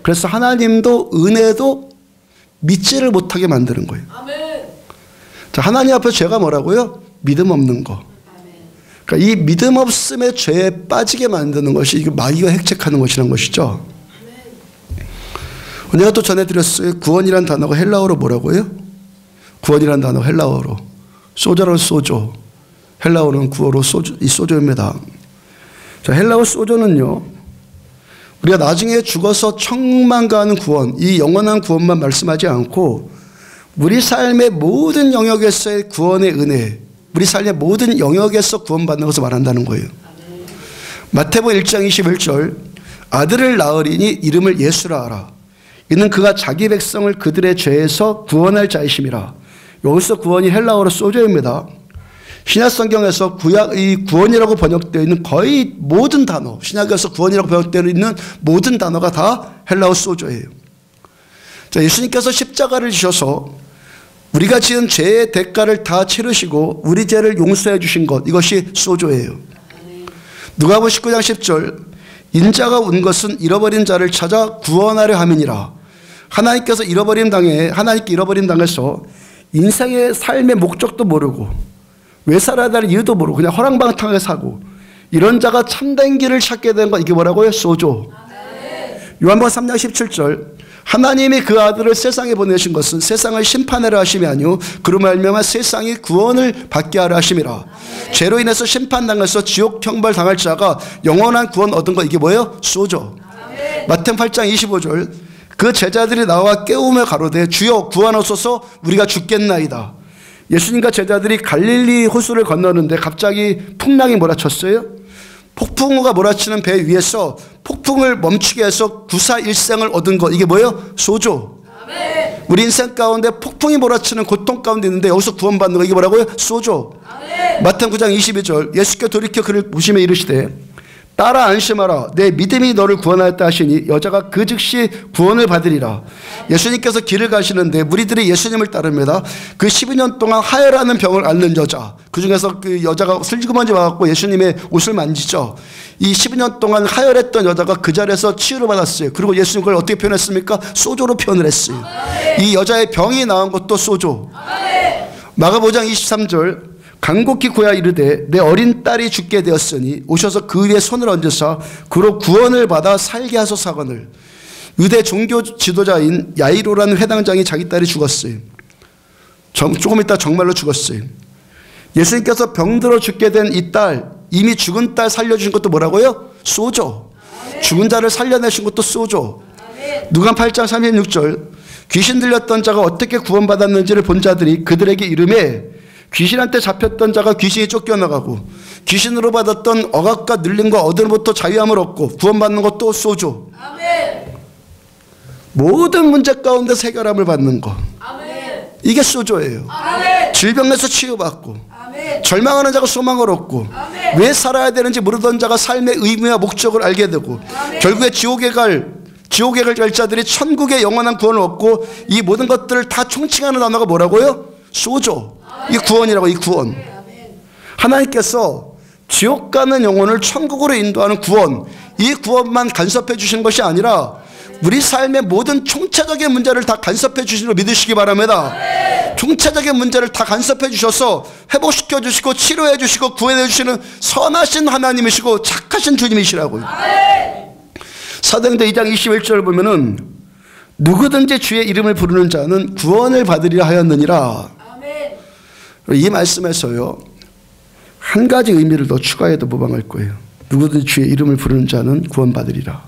그래서 하나님도 은혜도 믿지를 못하게 만드는 거예요. 자, 하나님 앞에 죄가 뭐라고요? 믿음 없는 거. 그러니까 이 믿음 없음의 죄에 빠지게 만드는 것이 이게 마귀가 획책하는 것이라는 것이죠. 내가 또 전해드렸어요. 구원이란 단어가 헬라어로 뭐라고요? 구원이란 단어 헬라어로 소저는 소조, 헬라어는 구어로 소조, 이 소조입니다. 자, 헬라어 소조는요, 우리가 나중에 죽어서 천국만 가는 구원, 이 영원한 구원만 말씀하지 않고 우리 삶의 모든 영역에서의 구원의 은혜, 우리 삶의 모든 영역에서 구원받는 것을 말한다는 거예요. 마태복음 1장 21절 아들을 낳으리니 이름을 예수라 하라. 이는 그가 자기 백성을 그들의 죄에서 구원할 자이심이라. 여기서 구원이 헬라어로 소조입니다. 신약 성경에서 이 구원이라고 번역되어 있는 거의 모든 단어, 신약에서 구원이라고 번역되어 있는 모든 단어가 다 헬라어 소조예요. 자, 예수님께서 십자가를 지셔서 우리가 지은 죄의 대가를 다 치르시고 우리 죄를 용서해 주신 것, 이것이 소조예요. 누가복음 19장 10절, 인자가 온 것은 잃어버린 자를 찾아 구원하려 함이니라. 하나님께 잃어버림 당해서 인생의 삶의 목적도 모르고 왜 살아야 될 이유도 모르고 그냥 허랑방탕하게 사고 이런 자가 참된 길을 찾게 된 건 이게 뭐라고요? 소조. 요한복음 3장 17절, 하나님이 그 아들을 세상에 보내신 것은 세상을 심판하려 하심이 아니요 그로 말미암아 세상이 구원을 받게 하려 하심이라. 죄로 인해서 심판당해서 지옥 형벌 당할 자가 영원한 구원 얻은 거, 이게 뭐예요? 소조. 마태복음 8장 25절, 그 제자들이 나와 깨우며 가로되 주여 구하옵소서 우리가 죽겠나이다. 예수님과 제자들이 갈릴리 호수를 건너는데 갑자기 풍랑이 몰아쳤어요. 폭풍우가 몰아치는 배 위에서 폭풍을 멈추게 해서 구사일생을 얻은 것, 이게 뭐예요? 소조. 아멘. 우리 인생 가운데 폭풍이 몰아치는 고통 가운데 있는데 여기서 구원받는 거, 이게 뭐라고요? 소조. 아멘. 마태복음 9장 22절, 예수께 돌이켜 그를 보시며 이르시되 따라 안심하라 내 믿음이 너를 구원하였다 하시니 여자가 그 즉시 구원을 받으리라. 예수님께서 길을 가시는데 무리들이 예수님을 따릅니다. 그 12년 동안 하혈하는 병을 앓는 여자, 그 중에서 그 여자가 슬그머니 와갖고 예수님의 옷을 만지죠. 이 12년 동안 하혈했던 여자가 그 자리에서 치유를 받았어요. 그리고 예수님 그걸 어떻게 표현했습니까? 소조로 표현을 했어요. 이 여자의 병이 나은 것도 소조. 마가복음 5장 23절, 간곡히 구하여 이르되 내 어린 딸이 죽게 되었으니 오셔서 그 위에 손을 얹으사 그로 구원을 받아 살게 하소서 하거늘. 유대 종교 지도자인 야이로라는 회당장이 자기 딸이 죽었어요. 조금 있다 정말로 죽었어요. 예수님께서 병들어 죽게 된 이 딸, 이미 죽은 딸 살려주신 것도 뭐라고요? 소조. 죽은 자를 살려내신 것도 소조. 누가복음 8장 36절, 귀신 들렸던 자가 어떻게 구원받았는지를 본 자들이 그들에게 이르매 귀신한테 잡혔던 자가 귀신이 쫓겨나가고 귀신으로 받았던 억압과 눌림과 얻음으로부터 자유함을 얻고 구원받는 것도 소조. 아멘. 모든 문제 가운데 해결함을 받는 것, 아멘. 이게 소조예요. 아멘. 질병에서 치유받고, 아멘. 절망하는 자가 소망을 얻고, 아멘. 왜 살아야 되는지 모르던 자가 삶의 의미와 목적을 알게 되고, 아멘. 결국에 지옥에 갈 자들이 천국의 영원한 구원을 얻고, 이 모든 것들을 다 총칭하는 단어가 뭐라고요? 소조. 이 구원이라고. 이 구원. 하나님께서 지옥 가는 영혼을 천국으로 인도하는 구원, 이 구원만 간섭해 주시는 것이 아니라 우리 삶의 모든 총체적인 문제를 다 간섭해 주시는 걸 믿으시기 바랍니다. 총체적인 문제를 다 간섭해 주셔서 회복시켜 주시고 치료해 주시고 구원해 주시는 선하신 하나님이시고 착하신 주님이시라고요. 사도행전 2장 21절을 보면은 누구든지 주의 이름을 부르는 자는 구원을 받으리라 하였느니라. 이 말씀에서요, 한 가지 의미를 더 추가해도 무방할 거예요. 누구든지 주의 이름을 부르는 자는 구원받으리라.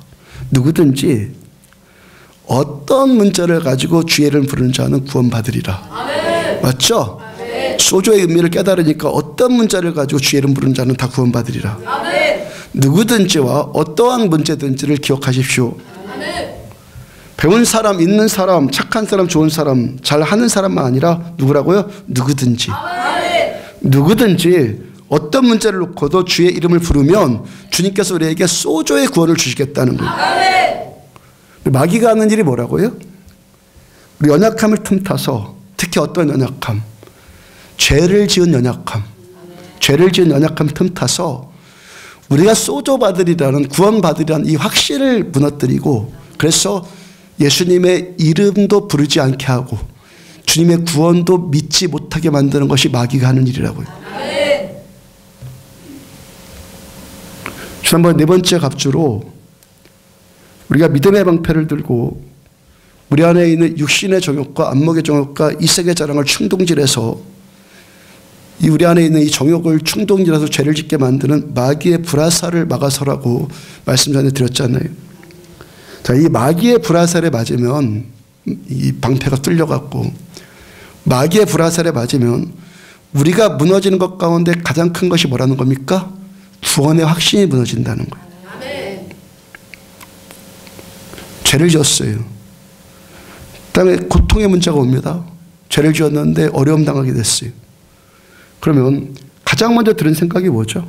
누구든지 어떤 문제를 가지고 주의 이름을 부르는 자는 구원받으리라. 아멘. 맞죠? 아멘. 소조의 의미를 깨달으니까 어떤 문제를 가지고 주의 이름 부르는 자는 다 구원받으리라. 아멘. 누구든지와 어떠한 문제든지를 기억하십시오. 아멘. 배운 사람, 있는 사람, 착한 사람, 좋은 사람, 잘하는 사람만 아니라 누구라고요? 누구든지. 아멘. 누구든지 어떤 문제를 놓고도 주의 이름을 부르면 주님께서 우리에게 소조의 구원을 주시겠다는 거예요. 아멘. 마귀가 하는 일이 뭐라고요? 우리 연약함을 틈타서, 특히 어떤 연약함? 죄를 지은 연약함. 죄를 지은 연약함을 틈타서 우리가 소조 받으리라는, 구원 받으리라는 이 확신을 무너뜨리고, 그래서 예수님의 이름도 부르지 않게 하고 주님의 구원도 믿지 못하게 만드는 것이 마귀가 하는 일이라고요. 아멘. 지난번 네 번째 갑주로 우리가 믿음의 방패를 들고 우리 안에 있는 육신의 정욕과 안목의 정욕과 이색의 자랑을 충동질해서 이 우리 안에 있는 이 정욕을 충동질해서 죄를 짓게 만드는 마귀의 불화살을 막아서라고 말씀 전에 드렸잖아요. 자, 이 마귀의 불화살에 맞으면 이 방패가 뚫려갖고, 마귀의 불화살에 맞으면 우리가 무너지는 것 가운데 가장 큰 것이 뭐라는 겁니까? 구원의 확신이 무너진다는 거예요. 아멘. 죄를 지었어요. 그다음에 고통의 문제가 옵니다. 죄를 지었는데 어려움 당하게 됐어요. 그러면 가장 먼저 들은 생각이 뭐죠?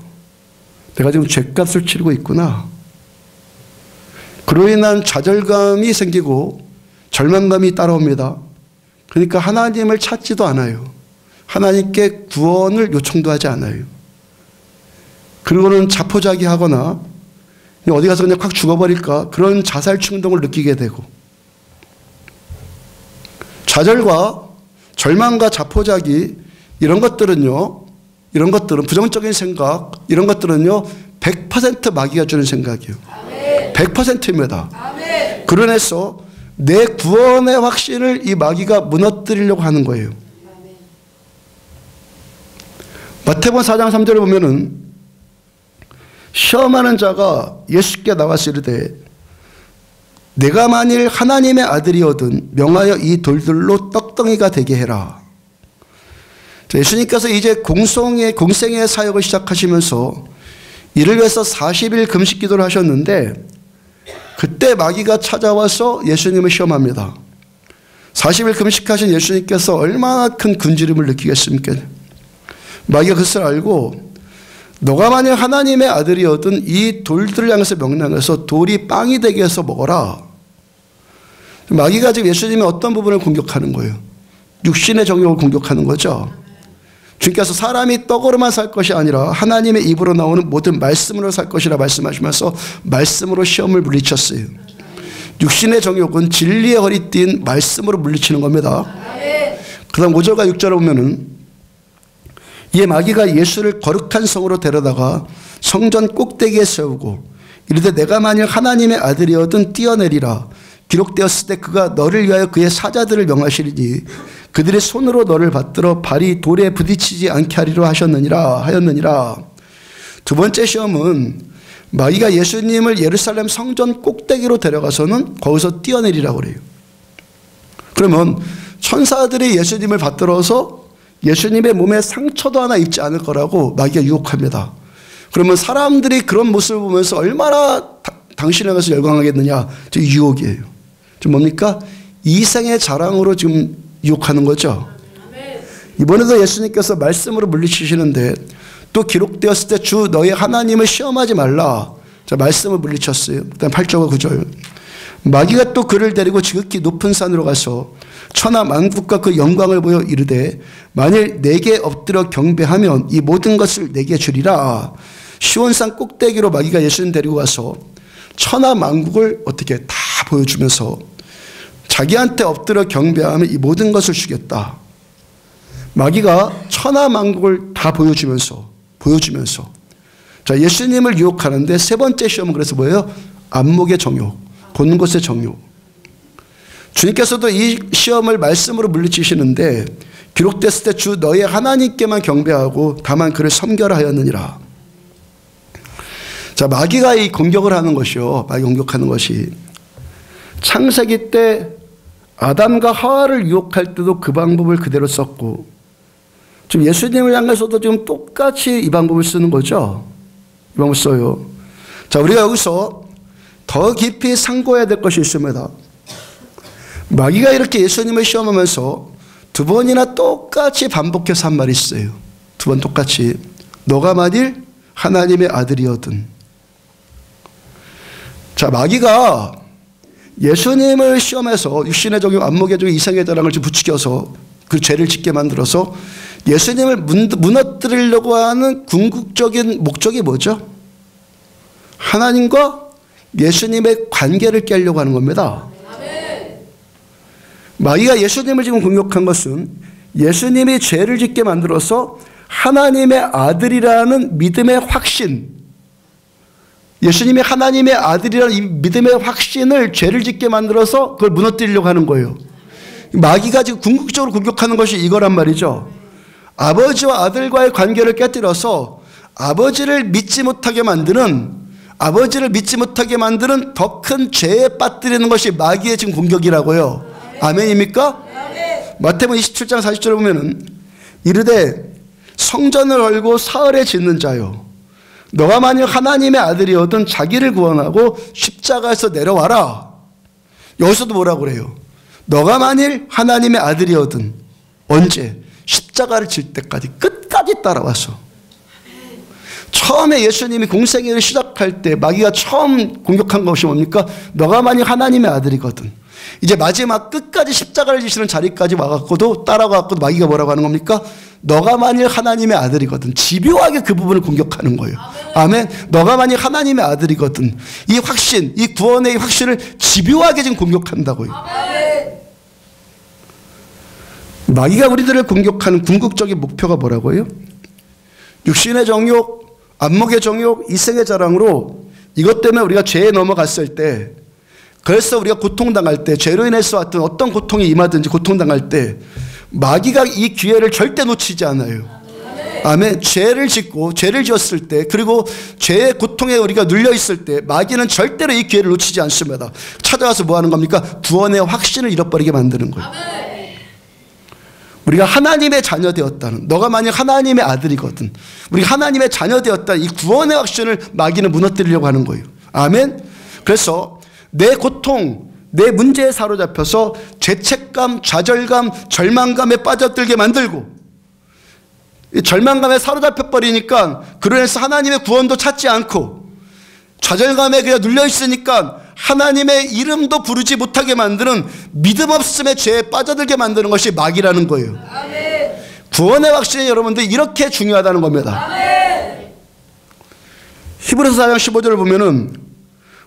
내가 지금 죗값을 치르고 있구나. 그로 인한 좌절감이 생기고 절망감이 따라옵니다. 그러니까 하나님을 찾지도 않아요. 하나님께 구원을 요청도 하지 않아요. 그리고는 자포자기하거나 어디 가서 그냥 확 죽어버릴까 그런 자살 충동을 느끼게 되고, 좌절과 절망과 자포자기 이런 것들은 부정적인 생각, 이런 것들은요 100% 마귀가 주는 생각이에요. 100%입니다. 그러면서 내 구원의 확신을 이 마귀가 무너뜨리려고 하는 거예요. 마태복음 4장 3절에 보면은 시험하는 자가 예수께 나와서 이르되 내가 만일 하나님의 아들이거든 명하여 이 돌들로 떡덩이가 되게 해라. 예수님께서 이제 공생의 사역을 시작하시면서 이를 위해서 40일 금식 기도를 하셨는데, 그때 마귀가 찾아와서 예수님을 시험합니다. 40일 금식하신 예수님께서 얼마나 큰 굶주림을 느끼겠습니까? 마귀가 그것을 알고 너가 만약 하나님의 아들이거든 이 돌들을 향해서 명령해서 돌이 빵이 되게 해서 먹어라. 마귀가 지금 예수님의 어떤 부분을 공격하는 거예요? 육신의 정욕을 공격하는 거죠. 주님께서 사람이 떡으로만 살 것이 아니라 하나님의 입으로 나오는 모든 말씀으로 살 것이라 말씀하시면서 말씀으로 시험을 물리쳤어요. 육신의 정욕은 진리의 허리띠인 말씀으로 물리치는 겁니다. 그 다음 5절과 6절에 보면은 이에 마귀가 예수를 거룩한 성으로 데려다가 성전 꼭대기에 세우고 이르되 내가 만일 하나님의 아들이거든 뛰어내리라. 기록되었을 때 그가 너를 위하여 그의 사자들을 명하시리니 그들의 손으로 너를 받들어 발이 돌에 부딪히지 않게 하리로 하였느니라. 두 번째 시험은 마귀가 예수님을 예루살렘 성전 꼭대기로 데려가서는 거기서 뛰어내리라고 그래요. 그러면 천사들이 예수님을 받들어서 예수님의 몸에 상처도 하나 입지 않을 거라고 마귀가 유혹합니다. 그러면 사람들이 그런 모습을 보면서 얼마나 당신에 대해서 열광하겠느냐. 저 유혹이에요. 좀 뭡니까? 이생의 자랑으로 지금 유혹하는 거죠. 이번에도 예수님께서 말씀으로 물리치시는데 또 기록되었을 때 주 너희 하나님을 시험하지 말라. 자, 말씀을 물리쳤어요. 그다음 8절과 9절. 마귀가 또 그를 데리고 지극히 높은 산으로 가서 천하 만국과 그 영광을 보여 이르되 만일 내게 엎드려 경배하면 이 모든 것을 내게 주리라. 시온산 꼭대기로 마귀가 예수님 데리고 가서 천하 만국을 어떻게 다 보여주면서 자기한테 엎드려 경배하면 이 모든 것을 주겠다. 마귀가 천하 만국을 다 보여주면서 자, 예수님을 유혹하는데 세 번째 시험은 그래서 뭐예요? 안목의 정욕, 보는 것의 정욕. 주님께서도 이 시험을 말씀으로 물리치시는데 기록됐을 때 주 너의 하나님께만 경배하고 다만 그를 섬겨라 하였느니라. 자, 마귀가 이 공격을 하는 것이요. 마귀 공격하는 것이 창세기 때 아담과 하와를 유혹할 때도 그 방법을 그대로 썼고 지금 예수님을 향해서도 지금 똑같이 이 방법을 쓰는 거죠. 이 방법을 써요. 자, 우리가 여기서 더 깊이 상고해야 될 것이 있습니다. 마귀가 이렇게 예수님을 시험하면서 두 번이나 똑같이 반복해서 한 말이 있어요. 두 번 똑같이. 너가 만일 하나님의 아들이거든. 자, 마귀가 예수님을 시험해서 육신의 정욕, 안목의 정욕, 이생의 자랑을 부추겨서 그 죄를 짓게 만들어서 예수님을 무너뜨리려고 하는 궁극적인 목적이 뭐죠? 하나님과 예수님의 관계를 깨려고 하는 겁니다. 마귀가 예수님을 지금 공격한 것은 예수님이 죄를 짓게 만들어서 하나님의 아들이라는 믿음의 확신, 예수님이 하나님의 아들이라는 이 믿음의 확신을 죄를 짓게 만들어서 그걸 무너뜨리려고 하는 거예요. 마귀가 지금 궁극적으로 공격하는 것이 이거란 말이죠. 아버지와 아들과의 관계를 깨뜨려서 아버지를 믿지 못하게 만드는 더 큰 죄에 빠뜨리는 것이 마귀의 지금 공격이라고요. 아멘입니까? 마태복음 27장 40절에 보면은 이르되 성전을 헐고 사흘에 짓는 자요 너가 만약 하나님의 아들이거든 자기를 구원하고 십자가에서 내려와라. 여기서도 뭐라고 그래요? 너가 만일 하나님의 아들이거든 언제? 십자가를 질 때까지 끝까지 따라와서 처음에 예수님이 공생애를 시작할 때 마귀가 처음 공격한 것이 뭡니까? 너가 만약 하나님의 아들이거든. 이제 마지막 끝까지 십자가를 지시는 자리까지 와갖고도 따라가갖고도 마귀가 뭐라고 하는 겁니까? 너가 만일 하나님의 아들이거든. 집요하게 그 부분을 공격하는 거예요. 아멘. 너가 만일 하나님의 아들이거든. 이 확신, 이 구원의 확신을 집요하게 지금 공격한다고요. 마귀가 우리들을 공격하는 궁극적인 목표가 뭐라고요? 육신의 정욕, 안목의 정욕, 이생의 자랑으로 이것 때문에 우리가 죄에 넘어갔을 때, 그래서 우리가 고통당할 때, 죄로 인해서 왔던 어떤 고통이 임하든지 고통당할 때 마귀가 이 기회를 절대 놓치지 않아요. 아멘. 죄를 짓고 죄를 지었을 때, 그리고 죄의 고통에 우리가 눌려 있을 때 마귀는 절대로 이 기회를 놓치지 않습니다. 찾아와서 뭐 하는 겁니까? 구원의 확신을 잃어버리게 만드는 거예요. 우리가 하나님의 자녀 되었다는, 너가 만약 하나님의 아들이거든, 우리가 하나님의 자녀 되었다는 이 구원의 확신을 마귀는 무너뜨리려고 하는 거예요. 아멘. 그래서 내 고통, 내 문제에 사로잡혀서 죄책감, 좌절감, 절망감에 빠져들게 만들고, 이 절망감에 사로잡혀 버리니까 그로 인해서 하나님의 구원도 찾지 않고 좌절감에 그냥 눌려 있으니까 하나님의 이름도 부르지 못하게 만드는 믿음 없음의 죄에 빠져들게 만드는 것이 마귀라는 거예요. 아멘. 구원의 확신이 여러분들 이렇게 중요하다는 겁니다. 아멘. 히브리서 4장 15절을 보면은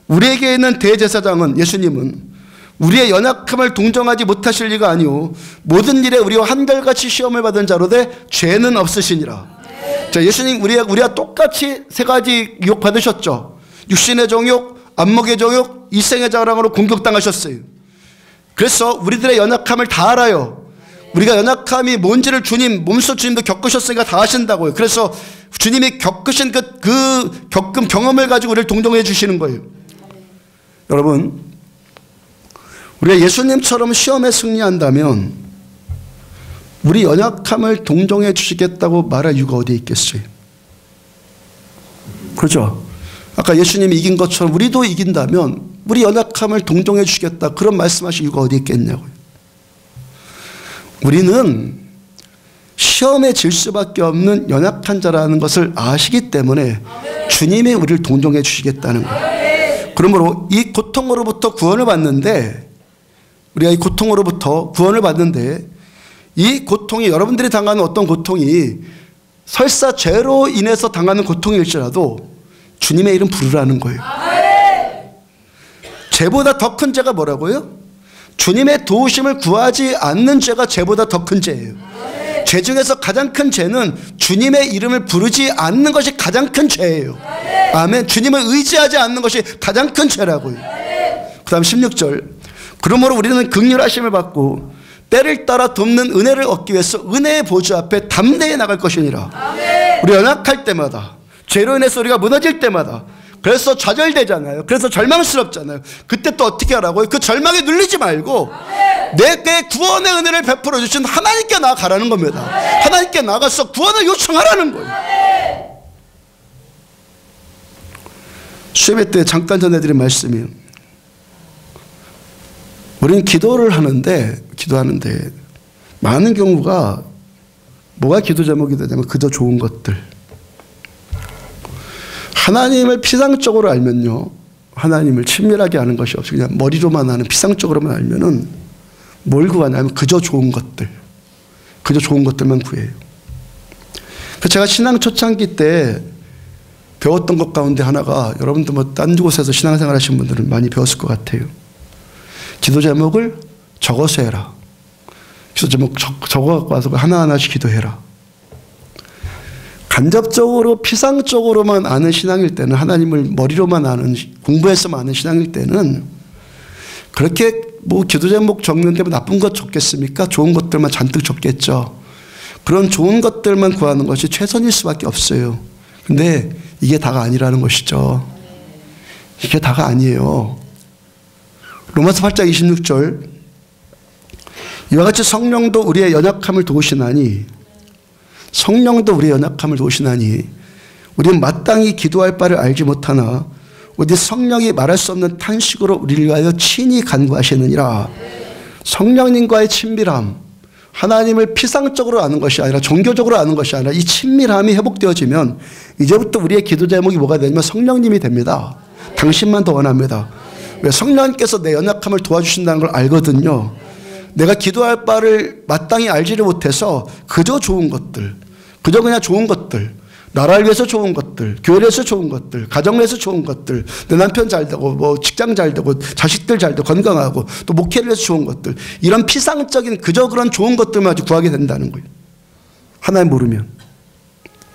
우리에게 있는 대제사장은, 예수님은 우리의 연약함을 동정하지 못하실 리가 아니오 모든 일에 우리와 한결같이 시험을 받은 자로되 죄는 없으시니라. 자, 예수님 우리와 똑같이 세 가지 유혹 받으셨죠. 육신의 정욕, 안목의 정욕, 이생의 자랑으로 공격당하셨어요. 그래서 우리들의 연약함을 다 알아요. 우리가 연약함이 뭔지를 주님, 몸소 주님도 겪으셨으니까 다 아신다고요. 그래서 주님이 겪으신 그 겪은 경험을 가지고 우리를 동정해 주시는 거예요. 여러분, 우리가 예수님처럼 시험에 승리한다면 우리 연약함을 동정해 주시겠다고 말할 이유가 어디에 있겠어요? 그렇죠? 아까 예수님이 이긴 것처럼 우리도 이긴다면 우리 연약함을 동정해 주시겠다, 그런 말씀하실 이유가 어디 있겠냐고요. 우리는 시험에 질 수밖에 없는 연약한 자라는 것을 아시기 때문에 주님이 우리를 동정해 주시겠다는 거예요. 그러므로 이 고통으로부터 구원을 받는데, 우리가 이 고통으로부터 구원을 받는데, 이 고통이, 여러분들이 당하는 어떤 고통이 설사 죄로 인해서 당하는 고통일지라도 주님의 이름 부르라는 거예요. 죄보다 더 큰 죄가 뭐라고요? 주님의 도우심을 구하지 않는 죄가 죄보다 더 큰 죄예요. 죄 중에서 가장 큰 죄는 주님의 이름을 부르지 않는 것이 가장 큰 죄예요. 아멘. 주님을 의지하지 않는 것이 가장 큰 죄라고요. 그 다음 16절. 그러므로 우리는 긍휼하심을 받고 때를 따라 돕는 은혜를 얻기 위해서 은혜의 보좌 앞에 담대히 나갈 것이니라. 우리 연약할 때마다, 죄로 인해서 우리가 무너질 때마다, 그래서 좌절되잖아요. 그래서 절망스럽잖아요. 그때 또 어떻게 하라고요? 그 절망에 눌리지 말고 내게 구원의 은혜를 베풀어 주신 하나님께 나아가라는 겁니다. 하나님께 나가서 구원을 요청하라는 거예요. 수요일 때 잠깐 전해드린 말씀이에요. 우리는 기도하는데 많은 경우가 뭐가 기도 제목이 되냐면 그저 좋은 것들. 하나님을 피상적으로 알면요, 하나님을 친밀하게 아는 것이 없이 그냥 머리로만 아는, 피상적으로만 알면은 뭘 구하냐면 그저 좋은 것들, 그저 좋은 것들만 구해요. 그래서 제가 신앙 초창기 때 배웠던 것 가운데 하나가, 여러분도 뭐 딴 곳에서 신앙생활 하신 분들은 많이 배웠을 것 같아요. 기도 제목을 적어서 해라. 기도 제목 적어갖고 와서 하나하나씩 기도해라. 간접적으로 피상적으로만 아는 신앙일 때는, 하나님을 머리로만 아는, 공부해서만 아는 신앙일 때는 그렇게 뭐 기도 제목 적는데 뭐 나쁜 것 적겠습니까? 좋은 것들만 잔뜩 적겠죠. 그런 좋은 것들만 구하는 것이 최선일 수밖에 없어요. 근데 이게 다가 아니라는 것이죠. 이게 다가 아니에요. 로마서 8장 26절. 이와 같이 성령도 우리의 연약함을 도우시나니, 성령도 우리의 연약함을 도우시나니 우리는 마땅히 기도할 바를 알지 못하나 오직 성령이 말할 수 없는 탄식으로 우리를 위하여 친히 간구하시느니라. 성령님과의 친밀함, 하나님을 피상적으로 아는 것이 아니라 종교적으로 아는 것이 아니라 이 친밀함이 회복되어지면 이제부터 우리의 기도 제목이 뭐가 되냐면 성령님이 됩니다. 당신만 더 원합니다. 왜? 성령님께서 내 연약함을 도와주신다는 걸 알거든요. 내가 기도할 바를 마땅히 알지를 못해서 그저 좋은 것들, 그저 그냥 좋은 것들, 나라를 위해서 좋은 것들, 교회를 위해서 좋은 것들, 가정을 위해서 좋은 것들, 내 남편 잘 되고 뭐 직장 잘 되고 자식들 잘 되고 건강하고 또 목회를 위해서 좋은 것들, 이런 피상적인 그저 그런 좋은 것들만 아주 구하게 된다는 거예요. 하나님 모르면.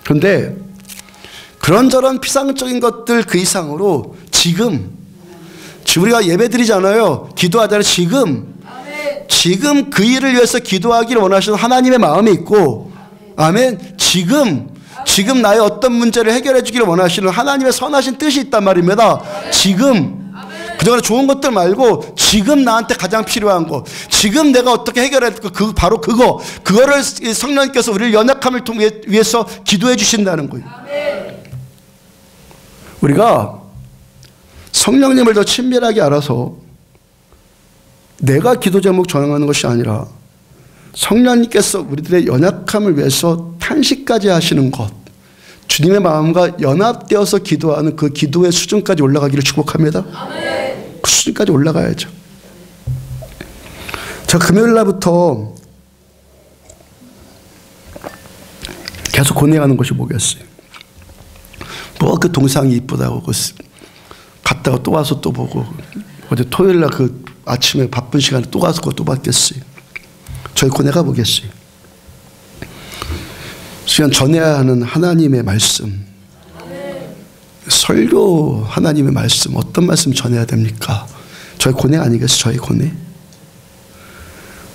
그런데 그런저런 피상적인 것들 그 이상으로 지금 우리가 예배 드리잖아요. 기도하잖아요. 지금 그 일을 위해서 기도하기를 원하시는 하나님의 마음이 있고, 아멘. 지금 나의 어떤 문제를 해결해 주기를 원하시는 하나님의 선하신 뜻이 있단 말입니다. 지금. 그동안 좋은 것들 말고 지금 나한테 가장 필요한 거, 지금 내가 어떻게 해결할 바로 그거를 성령님께서 우리를 연약함을 위해서 기도해 주신다는 거예요. 우리가 성령님을 더 친밀하게 알아서 내가 기도 제목 정하는 것이 아니라 성령님께서 우리들의 연약함을 위해서 탄식까지 하시는 것, 주님의 마음과 연합되어서 기도하는 그 기도의 수준까지 올라가기를 축복합니다. 그 수준까지 올라가야죠. 저 금요일 날부터 계속 고뇌하는 것이 뭐겠어요? 뭐 그 동상이 이쁘다고 갔다가 또 와서 또 보고, 어제 토요일 날 그 아침에 바쁜 시간에 또 가서 그것도 봤겠어요. 저희 고뇌가 뭐겠어요? 시간 전해야 하는 하나님의 말씀, 설교 하나님의 말씀, 어떤 말씀 전해야 됩니까? 저희 고뇌 아니겠어요? 저희 고뇌?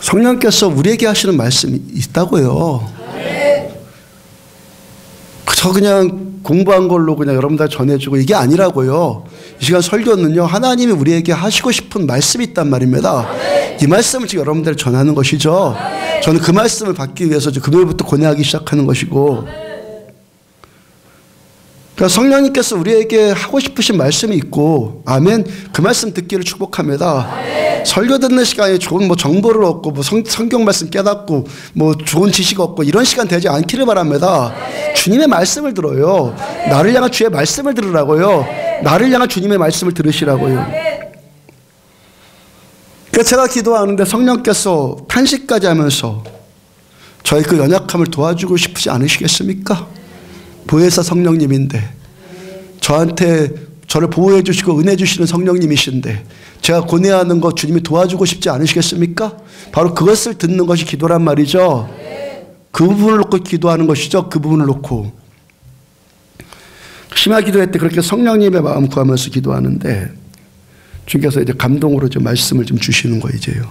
성령께서 우리에게 하시는 말씀이 있다고요. 저 그냥 공부한 걸로 그냥 여러분들 전해주고 이게 아니라고요. 이 시간 설교는요, 하나님이 우리에게 하시고 싶은 말씀이 있단 말입니다. 이 말씀을 지금 여러분들 전하는 것이죠. 저는 그 말씀을 받기 위해서 금요일부터 고뇌하기 시작하는 것이고, 그러니까 성령님께서 우리에게 하고 싶으신 말씀이 있고, 아멘. 그 말씀 듣기를 축복합니다. 설교 듣는 시간에 좋은 뭐 정보를 얻고 뭐 성경 말씀 깨닫고 뭐 좋은 지식 얻고 이런 시간 되지 않기를 바랍니다. 주님의 말씀을 들어요. 나를 향한 주의 말씀을 들으라고요. 나를 향한 주님의 말씀을 들으시라고요. 그러니까 제가 기도하는데 성령께서 탄식까지 하면서 저희 그 연약함을 도와주고 싶지 않으시겠습니까? 보혜사 성령님인데, 저를 보호해 주시고 은혜 주시는 성령님이신데 제가 고뇌하는 거 주님이 도와주고 싶지 않으시겠습니까? 바로 그것을 듣는 것이 기도란 말이죠. 그 부분을 놓고 기도하는 것이죠. 그 부분을 놓고. 심야 기도회 때 그렇게 성령님의 마음 구하면서 기도하는데 주님께서 이제 감동으로 좀 말씀을 좀 주시는 거예요, 이제요.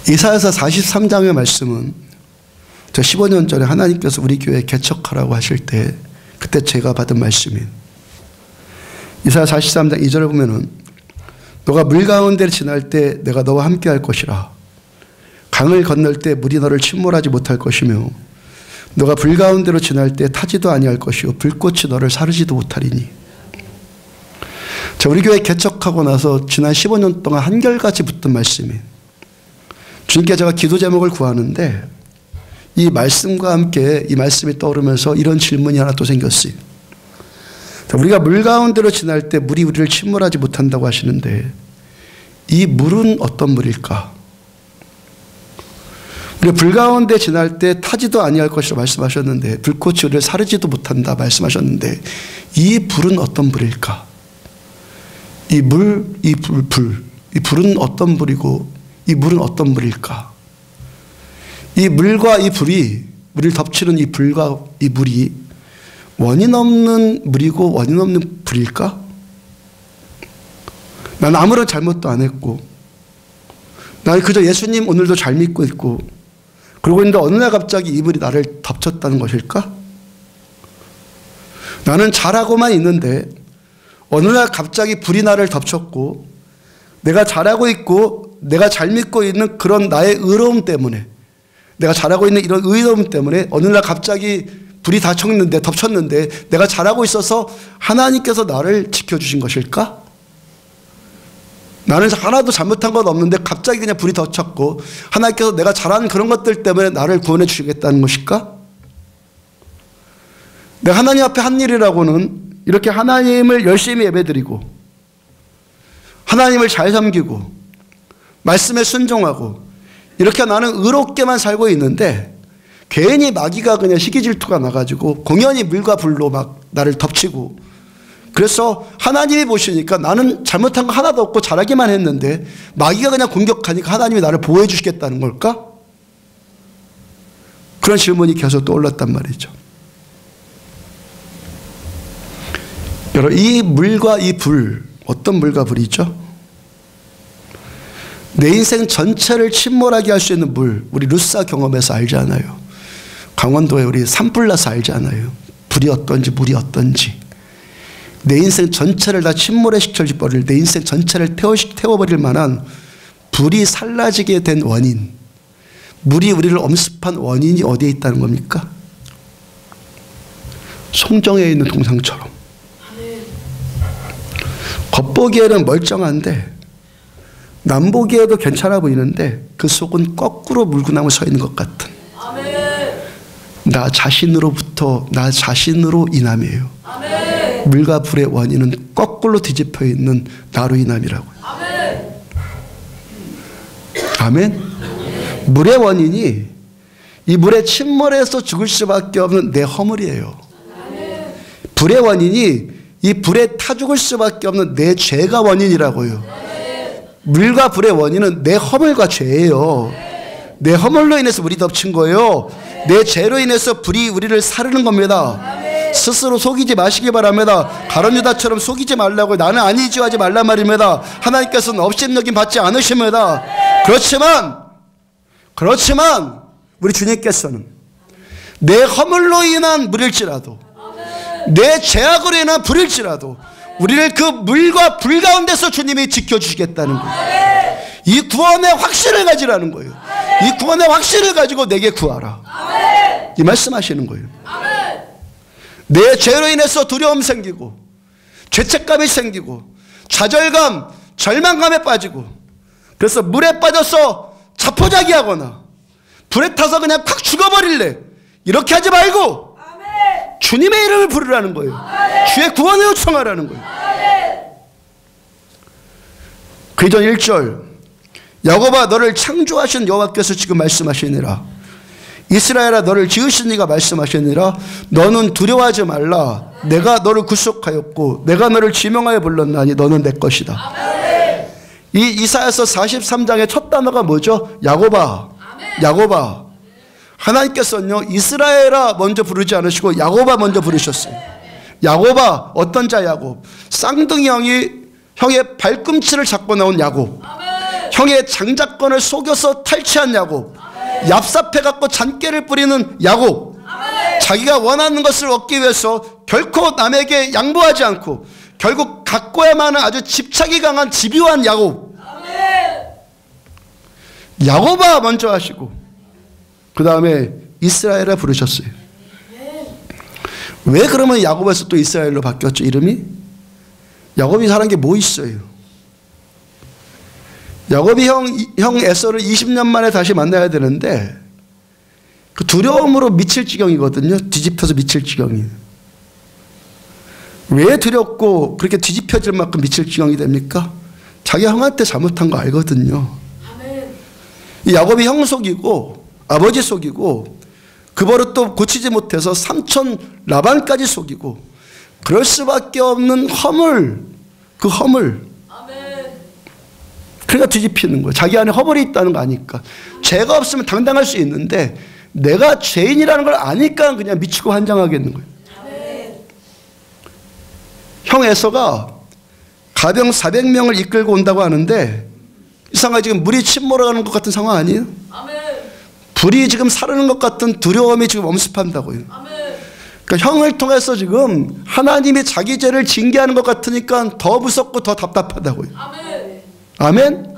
이사야서 43장의 말씀은 저 15년 전에 하나님께서 우리 교회 개척하라고 하실 때 그때 제가 받은 말씀인 이사야 43장 2절에 보면은 너가 물 가운데를 지날 때 내가 너와 함께 할 것이라. 강을 건널 때 물이 너를 침몰하지 못할 것이며 너가 불 가운데로 지날 때 타지도 아니할 것이요 불꽃이 너를 사르지도 못하리니. 자, 우리 교회 개척하고 나서 지난 15년 동안 한결같이 붙은 말씀이, 주님께 제가 기도 제목을 구하는데 이 말씀과 함께 이 말씀이 떠오르면서 이런 질문이 하나 또 생겼어요. 자, 우리가 물 가운데로 지날 때 물이 우리를 침몰하지 못한다고 하시는데 이 물은 어떤 물일까? 우리가 불 가운데 지날 때 타지도 아니할 것이라고 말씀하셨는데 불꽃이 우리를 사르지도 못한다 말씀하셨는데 이 불은 어떤 불일까? 이 불은 어떤 불이고 이 물은 어떤 불일까? 이 물과 이 불이, 우리를 덮치는 이 불과 이 물이 원인 없는 물이고 원인 없는 불일까? 난 아무런 잘못도 안 했고 나는 그저 예수님 오늘도 잘 믿고 있고 그러고 있는데 어느 날 갑자기 이 불이 나를 덮쳤다는 것일까? 나는 잘하고만 있는데 어느 날 갑자기 불이 나를 덮쳤고 내가 잘하고 있고 내가 잘 믿고 있는 그런 나의 의로움 때문에, 내가 잘하고 있는 이런 의로움 때문에 어느 날 갑자기 불이 덮쳤는데 내가 잘하고 있어서 하나님께서 나를 지켜주신 것일까? 나는 하나도 잘못한 건 없는데 갑자기 그냥 불이 덮쳤고 하나님께서 내가 잘한 그런 것들 때문에 나를 구원해 주시겠다는 것일까? 내가 하나님 앞에 한 일이라고는 이렇게 하나님을 열심히 예배드리고 하나님을 잘 섬기고 말씀에 순종하고 이렇게 나는 의롭게만 살고 있는데 괜히 마귀가 그냥 시기질투가 나가지고 공연히 물과 불로 막 나를 덮치고 그래서 하나님이 보시니까 나는 잘못한 거 하나도 없고 잘하기만 했는데 마귀가 그냥 공격하니까 하나님이 나를 보호해 주시겠다는 걸까? 그런 질문이 계속 떠올랐단 말이죠. 여러분, 이 물과 이 불, 어떤 물과 불이죠? 내 인생 전체를 침몰하게 할 수 있는 물, 우리 루사 경험에서 알잖아요. 강원도에 우리 산불 나서 알잖아요. 불이 어떤지 물이 어떤지. 내 인생 전체를 다 침몰에 시켜버릴, 내 인생 전체를 태워버릴 만한 불이 살라지게 된 원인, 물이 우리를 엄습한 원인이 어디에 있다는 겁니까? 송정에 있는 동상처럼 겉보기에는 멀쩡한데 남보기에도 괜찮아 보이는데 그 속은 거꾸로 물구나무 서 있는 것 같은 나 자신으로부터 나 자신으로 인함이에요. 물과 불의 원인은 거꾸로 뒤집혀 있는 나로 인함이라고요. 아멘. 물의 원인이 이 물에 침몰해서 죽을 수밖에 없는 내 허물이에요. 불의 원인이 이 불에 타 죽을 수밖에 없는 내 죄가 원인이라고요. 물과 불의 원인은 내 허물과 죄예요. 내 허물로 인해서 물이 덮친 거예요. 내 죄로 인해서 불이 우리를 사르는 겁니다. 스스로 속이지 마시기 바랍니다. 가룟 유다처럼 속이지 말라고 나는 아니지요 하지 말란 말입니다. 하나님께서는 업신여김 받지 않으십니다. 그렇지만 우리 주님께서는 내 허물로 인한 물일지라도 내 죄악으로 인한 불일지라도 우리를 그 물과 불 가운데서 주님이 지켜주시겠다는 거예요. 이 구원의 확신을 가지라는 거예요. 이 구원의 확신을 가지고 내게 구하라. 이 말씀하시는 거예요. 내 죄로 인해서 두려움 생기고 죄책감이 생기고 좌절감, 절망감에 빠지고 그래서 물에 빠져서 자포자기하거나 불에 타서 그냥 콱 죽어버릴래 이렇게 하지 말고 주님의 이름을 부르라는 거예요. 주의 구원을 요청하라는 거예요. 그전 1절 야곱아 너를 창조하신 여호와께서 지금 말씀하시니라. 이스라엘아 너를 지으신 이가 말씀하시니라. 너는 두려워하지 말라. 내가 너를 구속하였고 내가 너를 지명하여 불렀나니 너는 내 것이다. 이 이사야서 43장의 첫 단어가 뭐죠? 야곱아. 야곱아. 하나님께서는요 이스라엘아 먼저 부르지 않으시고 야곱아 먼저 부르셨어요. 야곱아. 어떤 자 야곱? 쌍둥이 형의 발꿈치를 잡고 나온 야곱. 형의 장자권을 속여서 탈취한 야곱. 얍삽해갖고 잔꾀를 뿌리는 야곱. 자기가 원하는 것을 얻기 위해서 결코 남에게 양보하지 않고 결국 갖고야만 하는 아주 집착이 강한 집요한 야곱. 야곱아 먼저 하시고 그 다음에 이스라엘을 부르셨어요. 왜 그러면 야곱에서 또 이스라엘로 바뀌었죠? 이름이? 야곱이 살은 게 뭐 있어요? 야곱이 형 에서를 20년 만에 다시 만나야 되는데 그 두려움으로 미칠 지경이거든요. 뒤집혀서 미칠 지경이. 왜 두렵고 그렇게 뒤집혀질 만큼 미칠 지경이 됩니까? 자기 형한테 잘못한 거 알거든요. 이 야곱이 형 속이고 아버지 속이고 그 버릇도 고치지 못해서 삼촌 라반까지 속이고 그럴 수밖에 없는 허물, 그 허물. 그러니까 뒤집히는 거예요. 자기 안에 허물이 있다는 거 아니까. 죄가 없으면 당당할 수 있는데 내가 죄인이라는 걸 아니까 그냥 미치고 환장하겠는 거예요. 형 에서가 가병 400명을 이끌고 온다고 하는데 이상하게 지금 물이 침몰하는 것 같은 상황 아니에요? 불이 지금 사르는 것 같은 두려움이 지금 엄습한다고요. 그러니까 형을 통해서 지금 하나님이 자기 죄를 징계하는 것 같으니까 더 무섭고 더 답답하다고요. 아멘?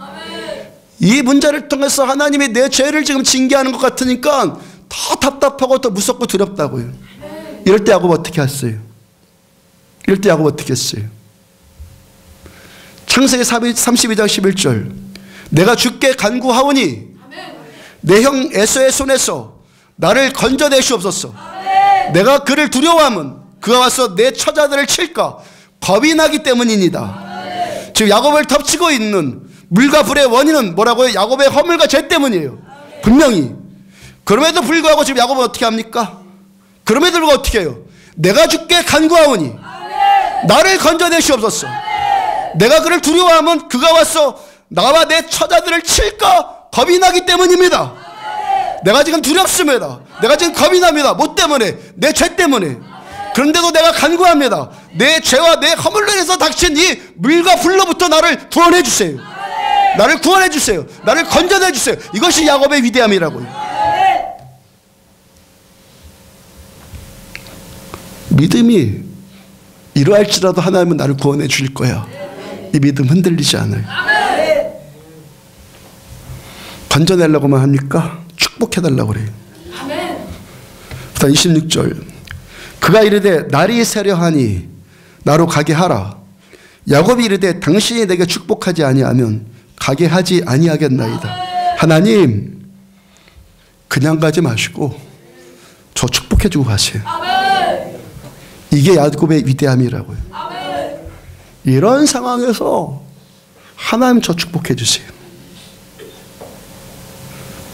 이 문제를 통해서 하나님이 내 죄를 지금 징계하는 것 같으니까 더 답답하고 더 무섭고 두렵다고요. 이럴 때 야곱 어떻게 했어요? 이럴 때 야곱 어떻게 했어요? 창세기 32장 11절 내가 주께 간구하오니 내 형 에서의 손에서 나를 건져내시옵소서. 내가 그를 두려워함은 그가 와서 내 처자들을 칠까 겁이 나기 때문이니다. 지금 야곱을 덮치고 있는 물과 불의 원인은 뭐라고요? 야곱의 허물과 죄 때문이에요. 분명히. 그럼에도 불구하고 지금 야곱은 어떻게 합니까? 그럼에도 불구하고 어떻게 해요? 내가 주께 간구하오니 나를 건져내시옵소서. 내가 그를 두려워하면 그가 와서 나와 내 처자들을 칠까 겁이 나기 때문입니다. 내가 지금 두렵습니다. 내가 지금 겁이 납니다. 뭐 때문에? 내 죄 때문에. 그런데도 내가 간구합니다. 내 죄와 내 허물로 인해서 닥친 이 물과 불로부터 나를 구원해 주세요. 나를 구원해 주세요. 나를 건져내 주세요. 이것이 야곱의 위대함이라고요. 믿음이 이러할지라도 하나님은 나를 구원해 줄 거야. 이 믿음 흔들리지 않아요. 건져내려고만 합니까? 축복해달라고 그래요. 일단 26절 그가 이르되 날이 세려하니 나로 가게 하라. 야곱이 이르되 당신이 내게 축복하지 아니하면 가게 하지 아니하겠나이다. 하나님 그냥 가지 마시고 저 축복해주고 가세요. 이게 야곱의 위대함이라고요. 이런 상황에서 하나님 저 축복해 주세요.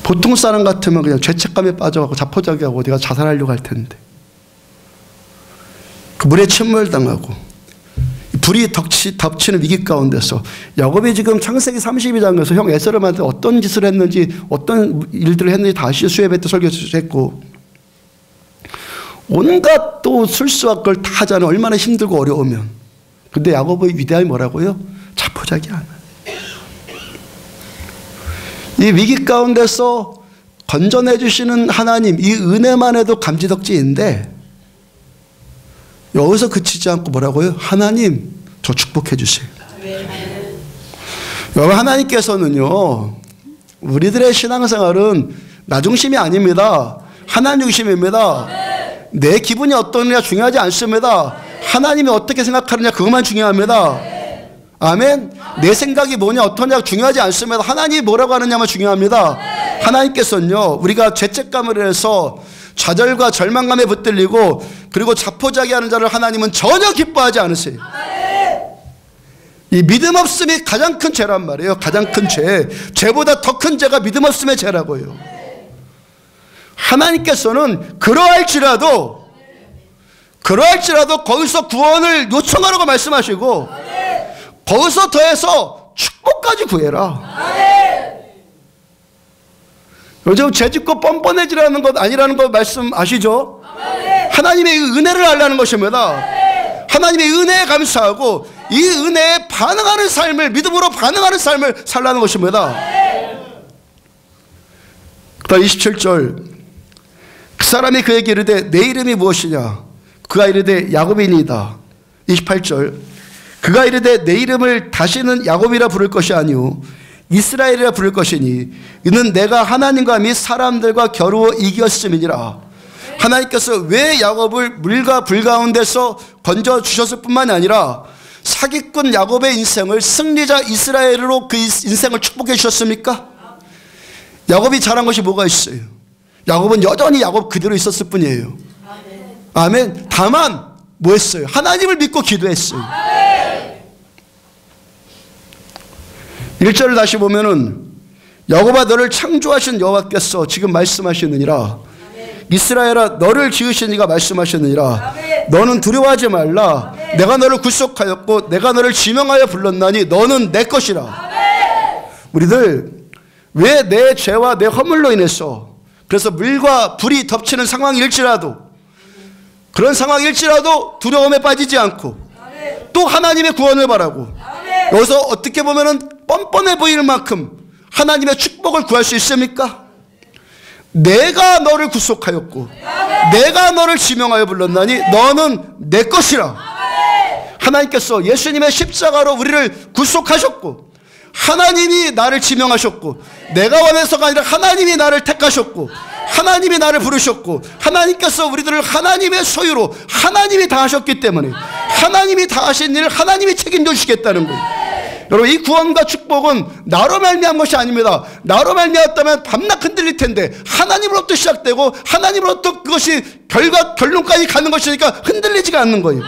보통 사람 같으면 그냥 죄책감에 빠져가고 자포자기하고 어디가 자살하려고 할 텐데 그 물에 침몰당하고 불이 덮치는 위기 가운데서 야곱이 지금 창세기 32장에서 형 에서름한테 어떤 짓을 했는지 어떤 일들을 했는지 다시 수에베 때 설교했고 온갖 또 술수와 걸 다 하잖아요. 얼마나 힘들고 어려우면. 근데 야곱의 위대함이 뭐라고요? 자포자기 않아요. 이 위기 가운데서 건져내 주시는 하나님, 이 은혜만 해도 감지덕지인데 여기서 그치지 않고 뭐라고요? 하나님 저 축복해 주세요. 여러분 하나님께서는요 우리들의 신앙생활은 나 중심이 아닙니다. 하나님 중심입니다. 내 기분이 어떠느냐 중요하지 않습니다. 하나님이 어떻게 생각하느냐 그것만 중요합니다. 아멘. 내 생각이 뭐냐 어떠냐 중요하지 않습니다. 하나님이 뭐라고 하느냐만 중요합니다. 하나님께서는요 우리가 죄책감을 해서 좌절과 절망감에 붙들리고 그리고 자포자기하는 자를 하나님은 전혀 기뻐하지 않으세요. 이 믿음 없음이 가장 큰 죄란 말이에요. 가장 큰 죄. 죄보다 더 큰 죄가 믿음 없음의 죄라고요. 하나님께서는 그러할지라도 거기서 구원을 요청하라고 말씀하시고 거기서 더해서 축복까지 구해라. 요즘 죄짓고 뻔뻔해지라는 것 아니라는 거 말씀 아시죠? 하나님의 은혜를 알라는 것입니다. 하나님의 은혜에 감사하고 이 은혜에 반응하는 삶을 믿음으로 반응하는 삶을 살라는 것입니다. 그다음 27절 그 사람이 그에게 이르되 내 이름이 무엇이냐 그가 이르되 야곱이니이다. 28절 그가 이르되 내 이름을 다시는 야곱이라 부를 것이 아니오 이스라엘이라 부를 것이니 이는 내가 하나님과 및 사람들과 겨루어 이겼음이니라. 하나님께서 왜 야곱을 물과 불 가운데서 건져주셨을 뿐만이 아니라 사기꾼 야곱의 인생을 승리자 이스라엘로 그 인생을 축복해 주셨습니까? 야곱이 잘한 것이 뭐가 있어요? 야곱은 여전히 야곱 그대로 있었을 뿐이에요. 아멘. 다만 뭐 했어요? 하나님을 믿고 기도했어요. 1절을 다시 보면은 야곱아 너를 창조하신 여호와께서 지금 말씀하시느니라. 이스라엘아 너를 지으신 이가 말씀하시느니라. 너는 두려워하지 말라. 내가 너를 구속하였고 내가 너를 지명하여 불렀나니 너는 내 것이라. 우리들 왜 내 죄와 내 허물로 인해서 그래서 물과 불이 덮치는 상황일지라도 그런 상황일지라도 두려움에 빠지지 않고 또 하나님의 구원을 바라고 여기서 어떻게 보면은 뻔뻔해 보이는 만큼 하나님의 축복을 구할 수 있습니까? 내가 너를 구속하였고 내가 너를 지명하여 불렀나니 너는 내 것이라. 하나님께서 예수님의 십자가로 우리를 구속하셨고 하나님이 나를 지명하셨고 내가 원해서가 아니라 하나님이 나를 택하셨고 하나님이 나를 부르셨고 하나님께서 우리들을 하나님의 소유로 하나님이 다 하셨기 때문에 하나님이 다 하신 일을 하나님이 책임져 주시겠다는 거예요. 여러분, 이 구원과 축복은 나로 말미암은 것이 아닙니다. 나로 말미암았다면 밤낮 흔들릴 텐데 하나님으로부터 시작되고 하나님으로부터 그것이 결론까지 가는 것이니까 흔들리지가 않는 거예요.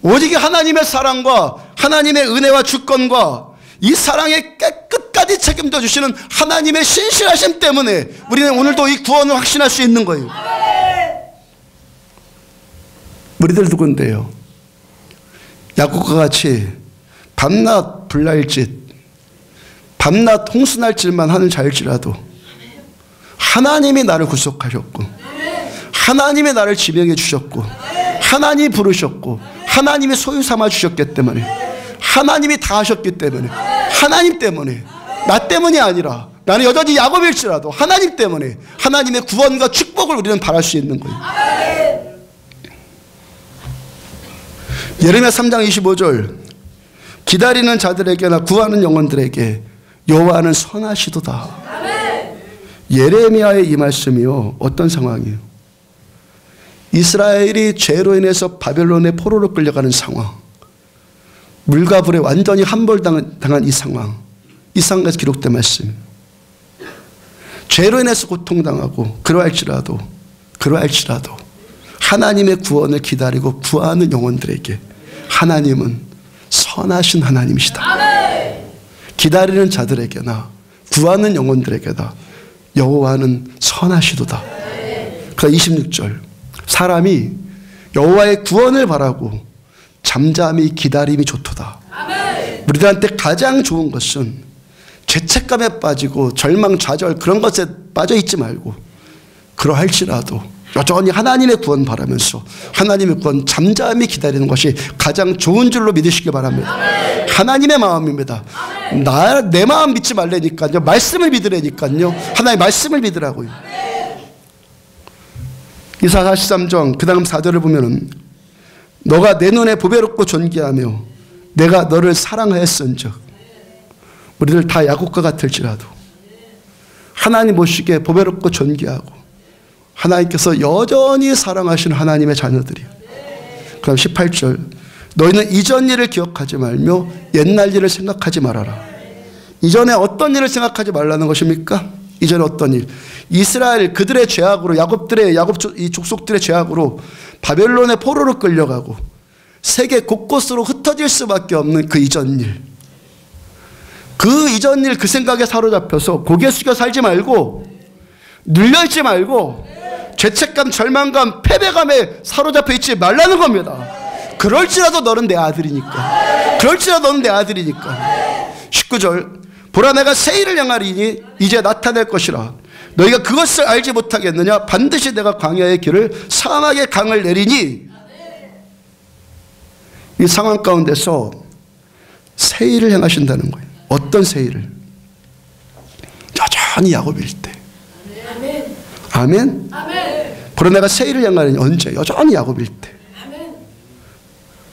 오직 하나님의 사랑과 하나님의 은혜와 주권과 이 사랑에 끝까지 책임져 주시는 하나님의 신실하심 때문에 우리는 오늘도 이 구원을 확신할 수 있는 거예요. 우리들 누군데요? 야곱과 같이 밤낮 불날짓, 밤낮 홍수날짓만 하는 자일지라도 하나님이 나를 구속하셨고 하나님이 나를 지명해 주셨고 하나님이 부르셨고 하나님이 소유 삼아 주셨기 때문에 하나님이 다 하셨기 때문에 하나님 때문에, 나 때문이 아니라 나는 여전히 야곱일지라도 하나님 때문에 하나님의 구원과 축복을 우리는 바랄 수 있는 거예요. 예레미야 3장 25절, 기다리는 자들에게나 구하는 영혼들에게 여호와는 선하시도다. 예레미야의 이 말씀이요, 어떤 상황이에요? 이스라엘이 죄로 인해서 바벨론의 포로로 끌려가는 상황, 물과 불에 완전히 함몰당한 이 상황에서 기록된 말씀. 죄로 인해서 고통당하고 그러할지라도 하나님의 구원을 기다리고 구하는 영혼들에게 하나님은 선하신 하나님이시다. 기다리는 자들에게나 구하는 영혼들에게나 여호와는 선하시도다. 그 26절, 사람이 여호와의 구원을 바라고 잠잠히 기다림이 좋도다. 우리들한테 가장 좋은 것은 죄책감에 빠지고 절망, 좌절 그런 것에 빠져 있지 말고 그러할지라도 여전히 하나님의 구원 바라면서 하나님의 구원 잠잠히 기다리는 것이 가장 좋은 줄로 믿으시기 바랍니다. 하나님의 마음입니다. 내 마음 믿지 말라니까요. 말씀을 믿으라니까요. 하나님의 말씀을 믿으라고요. 이사 43장 그 다음 4절을 보면은 너가 내 눈에 보배롭고 존귀하며 내가 너를 사랑하였은즉, 우리들 다 야곱과 같을지라도 하나님 보시기에 보배롭고 존귀하고 하나님께서 여전히 사랑하시는 하나님의 자녀들이에요. 그럼 18절, 너희는 이전 일을 기억하지 말며 옛날 일을 생각하지 말아라. 이전에 어떤 일을 생각하지 말라는 것입니까? 이전에 어떤 일? 이스라엘 그들의 죄악으로, 야곱 이 족속들의 죄악으로 바벨론의 포로로 끌려가고 세계 곳곳으로 흩어질 수밖에 없는 그 이전 일. 그 이전 일, 그 생각에 사로잡혀서 고개 숙여 살지 말고, 눌려있지 말고, 죄책감, 절망감, 패배감에 사로잡혀 있지 말라는 겁니다. 그럴지라도 너는 내 아들이니까. 19절, 보라 내가 새 일을 행하리니 이제 나타낼 것이라. 너희가 그것을 알지 못하겠느냐? 반드시 내가 광야의 길을 사막의 강을 내리니. 이 상황 가운데서 새 일을 행하신다는 거예요. 어떤 새 일을? 여전히 야곱일 때. 아멘. 보라 내가 새 일을 행하리니, 언제? 여전히 야곱일 때.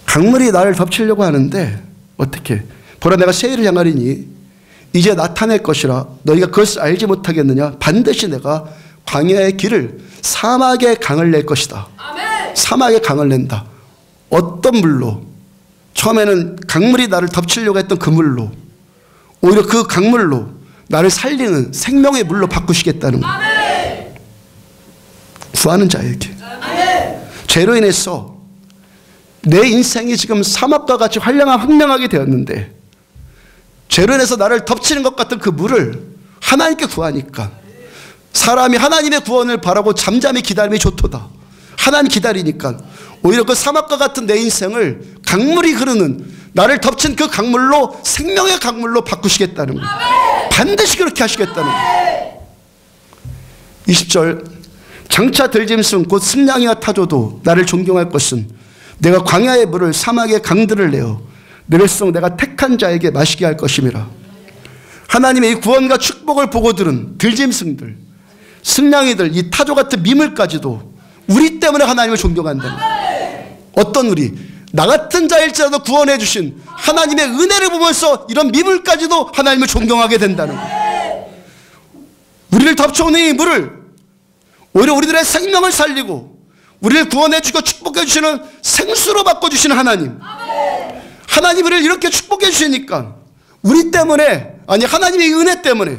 강물이 나를 덮치려고 하는데 어떻게? 보라 내가 새 일을 행하리니 이제 나타낼 것이라. 너희가 그것을 알지 못하겠느냐? 반드시 내가 광야의 길을 사막의 강을 낼 것이다. 사막의 강을 낸다. 어떤 물로? 처음에는 강물이 나를 덮치려고 했던 그 물로, 오히려 그 강물로 나를 살리는 생명의 물로 바꾸시겠다는 거예요. 구하는 자에게. 죄로 인해서 내 인생이 지금 사막과 같이 황량하게 되었는데, 죄로 인해서 나를 덮치는 것 같은 그 물을 하나님께 구하니까 사람이 하나님의 구원을 바라고 잠잠히 기다림이 좋도다. 하나님 기다리니까 오히려 그 사막과 같은 내 인생을 강물이 흐르는, 나를 덮친 그 강물로, 생명의 강물로 바꾸시겠다는 거예요. 반드시 그렇게 하시겠다는 거예요. 20절, 장차 들짐승 곧 승냥이와 타조도 나를 존경할 것은 내가 광야의 물을 사막의 강들을 내어 내 백성 내가 택한 자에게 마시게 할 것임이라. 하나님의 이 구원과 축복을 보고 들은 들짐승들, 승냥이들, 이 타조 같은 미물까지도 우리 때문에 하나님을 존경한다는 거예요. 어떤 우리? 나 같은 자일지라도 구원해 주신 하나님의 은혜를 보면서 이런 미물까지도 하나님을 존경하게 된다는 거예요. 우리를 덮쳐오는 이 물을 오히려 우리들의 생명을 살리고 우리를 구원해 주고 축복해 주시는 생수로 바꿔주시는 하나님. 하나님이 우리를 이렇게 축복해 주시니까 우리 때문에, 아니 하나님의 은혜 때문에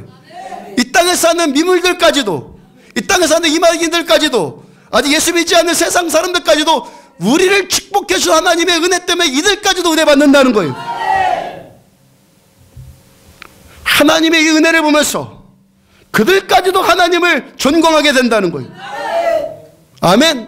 이 땅에 사는 미물들까지도, 이 땅에 사는 이방인들까지도, 아직 예수 믿지 않는 세상 사람들까지도 우리를 축복해 주신 하나님의 은혜 때문에 이들까지도 은혜 받는다는 거예요. 하나님의 이 은혜를 보면서 그들까지도 하나님을 존경하게 된다는 거예요. 아멘.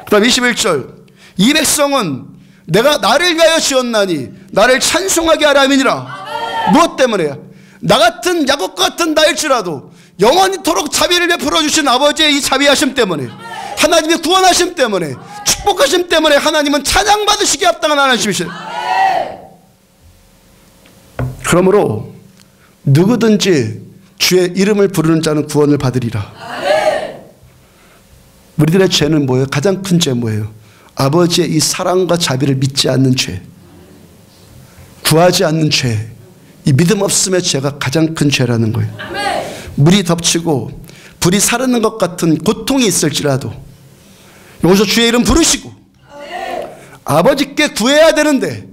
그 다음 21절, 이 백성은 내가 나를 위하여 지었나니 나를 찬송하게 하라 함이니라. 무엇 때문에? 나 같은 야곱과 같은 나일지라도 영원히토록 자비를 베풀어 주신 아버지의 이 자비하심 때문에, 하나님의 구원하심 때문에, 축복하심 때문에 하나님은 찬양받으시기에 합당한 하나님이시죠. 그러므로 누구든지 주의 이름을 부르는 자는 구원을 받으리라. 우리들의 죄는 뭐예요? 가장 큰 죄 뭐예요? 아버지의 이 사랑과 자비를 믿지 않는 죄, 구하지 않는 죄, 이 믿음 없음의 죄가 가장 큰 죄라는 거예요. 물이 덮치고 불이 사르는 것 같은 고통이 있을지라도 여기서 주의 이름 부르시고 아버지께 구해야 되는데,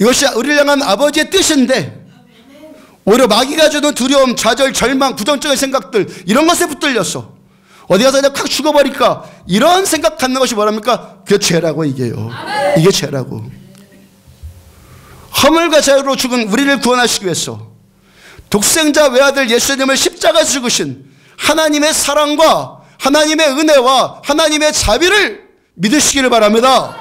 이것이 우리를 향한 아버지의 뜻인데 오히려 마귀가 주는 두려움, 좌절, 절망, 부정적인 생각들, 이런 것에 붙들렸어. 어디 가서 그냥 콱 죽어버릴까, 이런 생각 갖는 것이 뭐랍니까? 그게 죄라고. 이게요, 이게 죄라고. 허물과 자유로 죽은 우리를 구원하시기 위해서 독생자 외아들 예수님을 십자가에 죽으신 하나님의 사랑과 하나님의 은혜와 하나님의 자비를 믿으시기를 바랍니다.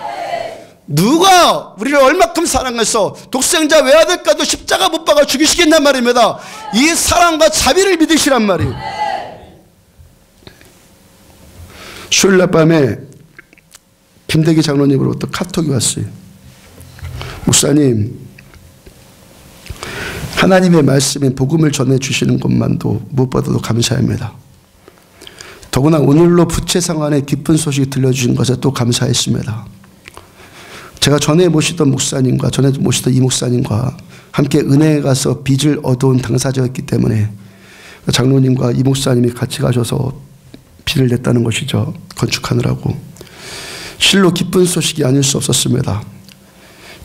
누가 우리를 얼마큼 사랑해서 독생자 외아들까지도 십자가 못 박아 죽이시겠단 말입니다. 이 사랑과 자비를 믿으시란 말이에요. 수요일날 밤에 김대기 장로님으로부터 카톡이 왔어요. 목사님, 하나님의 말씀인 복음을 전해주시는 것만도 무엇보다도 감사합니다. 더구나 오늘로 부채상환의 기쁜 소식이 들려주신 것에 또 감사했습니다. 제가 전에 모시던 목사님과 전에 모시던 이 목사님과 함께 은혜에 가서 빚을 얻어온 당사자였기 때문에 장로님과 이 목사님이 같이 가셔서 빚을 냈다는 것이죠. 건축하느라고. 실로 기쁜 소식이 아닐 수 없었습니다.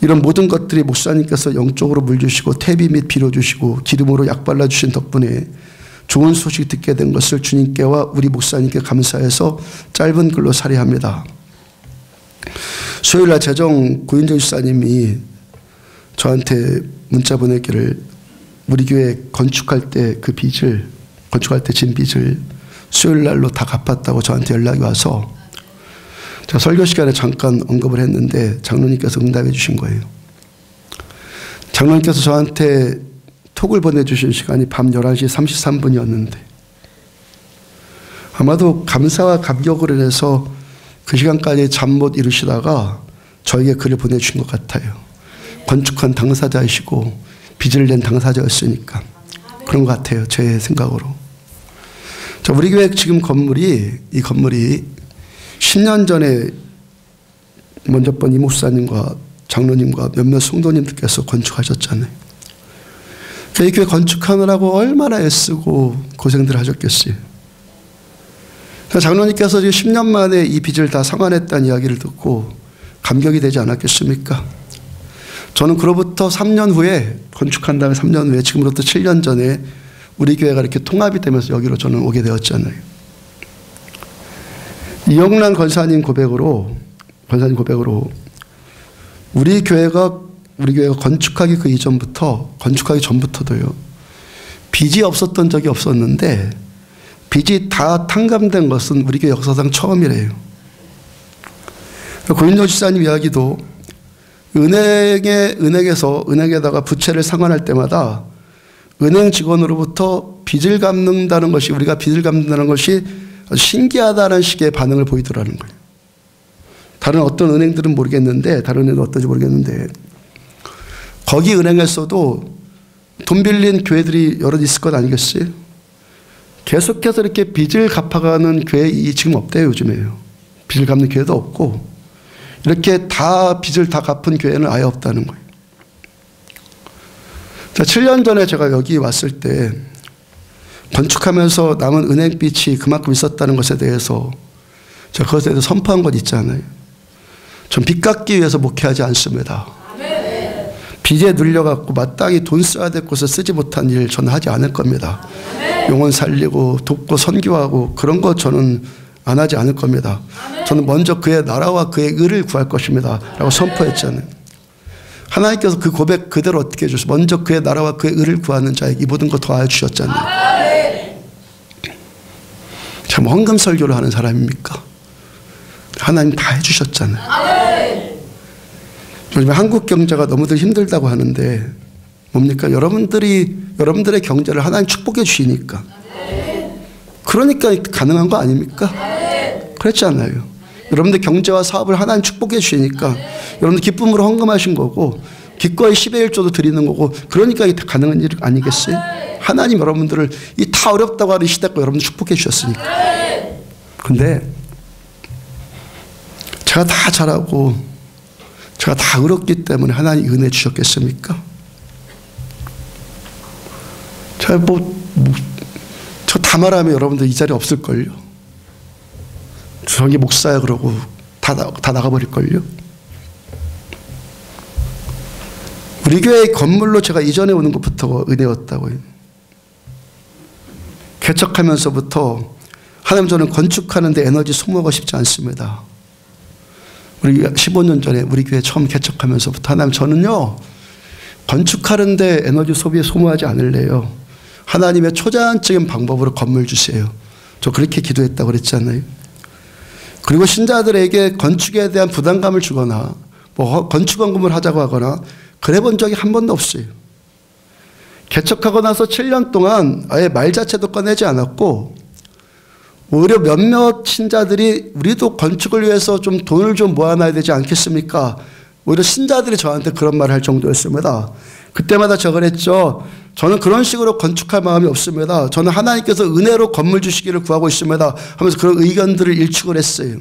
이런 모든 것들이 목사님께서 영적으로 물 주시고 퇴비 및 비료 주시고 기름으로 약 발라주신 덕분에 좋은 소식 듣게 된 것을 주님께와 우리 목사님께 감사해서 짧은 글로 살해합니다. 수요일날 재정 고인정 집사님이 저한테 문자 보내기를 우리 교회 건축할 때 그 빚을, 건축할 때 진 빚을 수요일날로 다 갚았다고 저한테 연락이 와서 제가 설교 시간에 잠깐 언급을 했는데 장로님께서 응답해 주신 거예요. 장로님께서 저한테 톡을 보내주신 시간이 밤 11시 33분이었는데 아마도 감사와 감격을 인해서 그 시간까지 잠 못 이루시다가 저에게 글을 보내주신 것 같아요. 건축한 당사자이시고 빚을 낸 당사자였으니까 그런 것 같아요. 제 생각으로. 자, 우리 교회 지금 이 건물이 10년 전에 먼저 번 이 목사님과 장로님과 몇몇 성도님들께서 건축하셨잖아요. 이 교회 건축하느라고 얼마나 애쓰고 고생들 하셨겠어요. 장로님께서 지금 10년 만에 이 빚을 다 상환했다는 이야기를 듣고 감격이 되지 않았겠습니까? 저는 그로부터 3년 후에, 건축한 다음에 3년 후에, 지금으로부터 7년 전에 우리 교회가 이렇게 통합이 되면서 여기로 저는 오게 되었잖아요. 이영란 권사님 고백으로 우리 교회가 건축하기 그 이전부터, 건축하기 전부터도요, 빚이 없었던 적이 없었는데 빚이 다 탕감된 것은 우리 교회 역사상 처음이래요. 고인정 집사님 이야기도 은행에다가 부채를 상환할 때마다 은행 직원으로부터 빚을 갚는다는 것이, 우리가 빚을 갚는다는 것이 신기하다는 식의 반응을 보이더라는 거예요. 다른 어떤 은행들은 모르겠는데, 다른 은행은 어떤지 모르겠는데, 거기 은행에서도 돈 빌린 교회들이 여러 있을 것 아니겠어요? 계속해서 이렇게 빚을 갚아가는 교회 지금 없대요, 요즘에요. 빚을 갚는 교회도 없고, 이렇게 다 빚을 다 갚은 교회는 아예 없다는 거예요. 자, 7년 전에 제가 여기 왔을 때 건축하면서 남은 은행빚이 그만큼 있었다는 것에 대해서 제가 그것에 대해서 선포한 것 있잖아요. 전 빚 갚기 위해서 목회하지 않습니다. 빚에 눌려갖고 마땅히 돈 써야 될 곳을 쓰지 못한 일 저는 하지 않을 겁니다. 영혼 살리고 돕고 선교하고 그런 거 저는 안 하지 않을 겁니다. 저는 먼저 그의 나라와 그의 의를 구할 것입니다 라고 선포했잖아요. 하나님께서 그 고백 그대로 어떻게 해주셨어요? 먼저 그의 나라와 그의 의를 구하는 자에게 이 모든 거 더하여주셨잖아요. 참 헌금 설교를 하는 사람입니까? 하나님 다 해주셨잖아요. 요즘 한국 경제가 너무들 힘들다고 하는데 뭡니까? 여러분들의 경제를 하나님 축복해 주시니까. 그러니까 가능한 거 아닙니까? 그렇지 않아요. 여러분들 경제와 사업을 하나님 축복해 주시니까 여러분들 기쁨으로 헌금하신 거고 기꺼이 10의 1조도 드리는 거고 그러니까 이게 가능한 일 아니겠어요? 하나님 여러분들을 이 다 어렵다고 하는 시대 거 여러분들 축복해 주셨으니까. 근데 제가 다 잘하고 제가 다 어렵기 때문에 하나님 은혜 주셨겠습니까? 제가 저 다 말하면 여러분들 이 자리에 없을걸요. 저기 목사야 그러고 다 나가버릴걸요. 우리 교회의 건물로 제가 이전에 오는 것부터 은혜였다고요. 개척하면서부터 하나님 저는 건축하는데 에너지 소모하고 싶지 않습니다. 우리 15년 전에 우리 교회 처음 개척하면서부터 하나님 저는요 건축하는데 에너지 소비에 소모하지 않을래요. 하나님의 초자연적인 방법으로 건물 주세요. 저 그렇게 기도했다고 그랬잖아요. 그리고 신자들에게 건축에 대한 부담감을 주거나 뭐 건축원금을 하자고 하거나 그래 본 적이 한 번도 없어요. 개척하고 나서 7년 동안 아예 말 자체도 꺼내지 않았고 오히려 몇몇 신자들이 우리도 건축을 위해서 좀 돈을 좀 모아놔야 되지 않겠습니까? 오히려 신자들이 저한테 그런 말을 할 정도였습니다. 그때마다 저 그랬죠. 저는 그런 식으로 건축할 마음이 없습니다. 저는 하나님께서 은혜로 건물 주시기를 구하고 있습니다 하면서 그런 의견들을 일축을 했어요.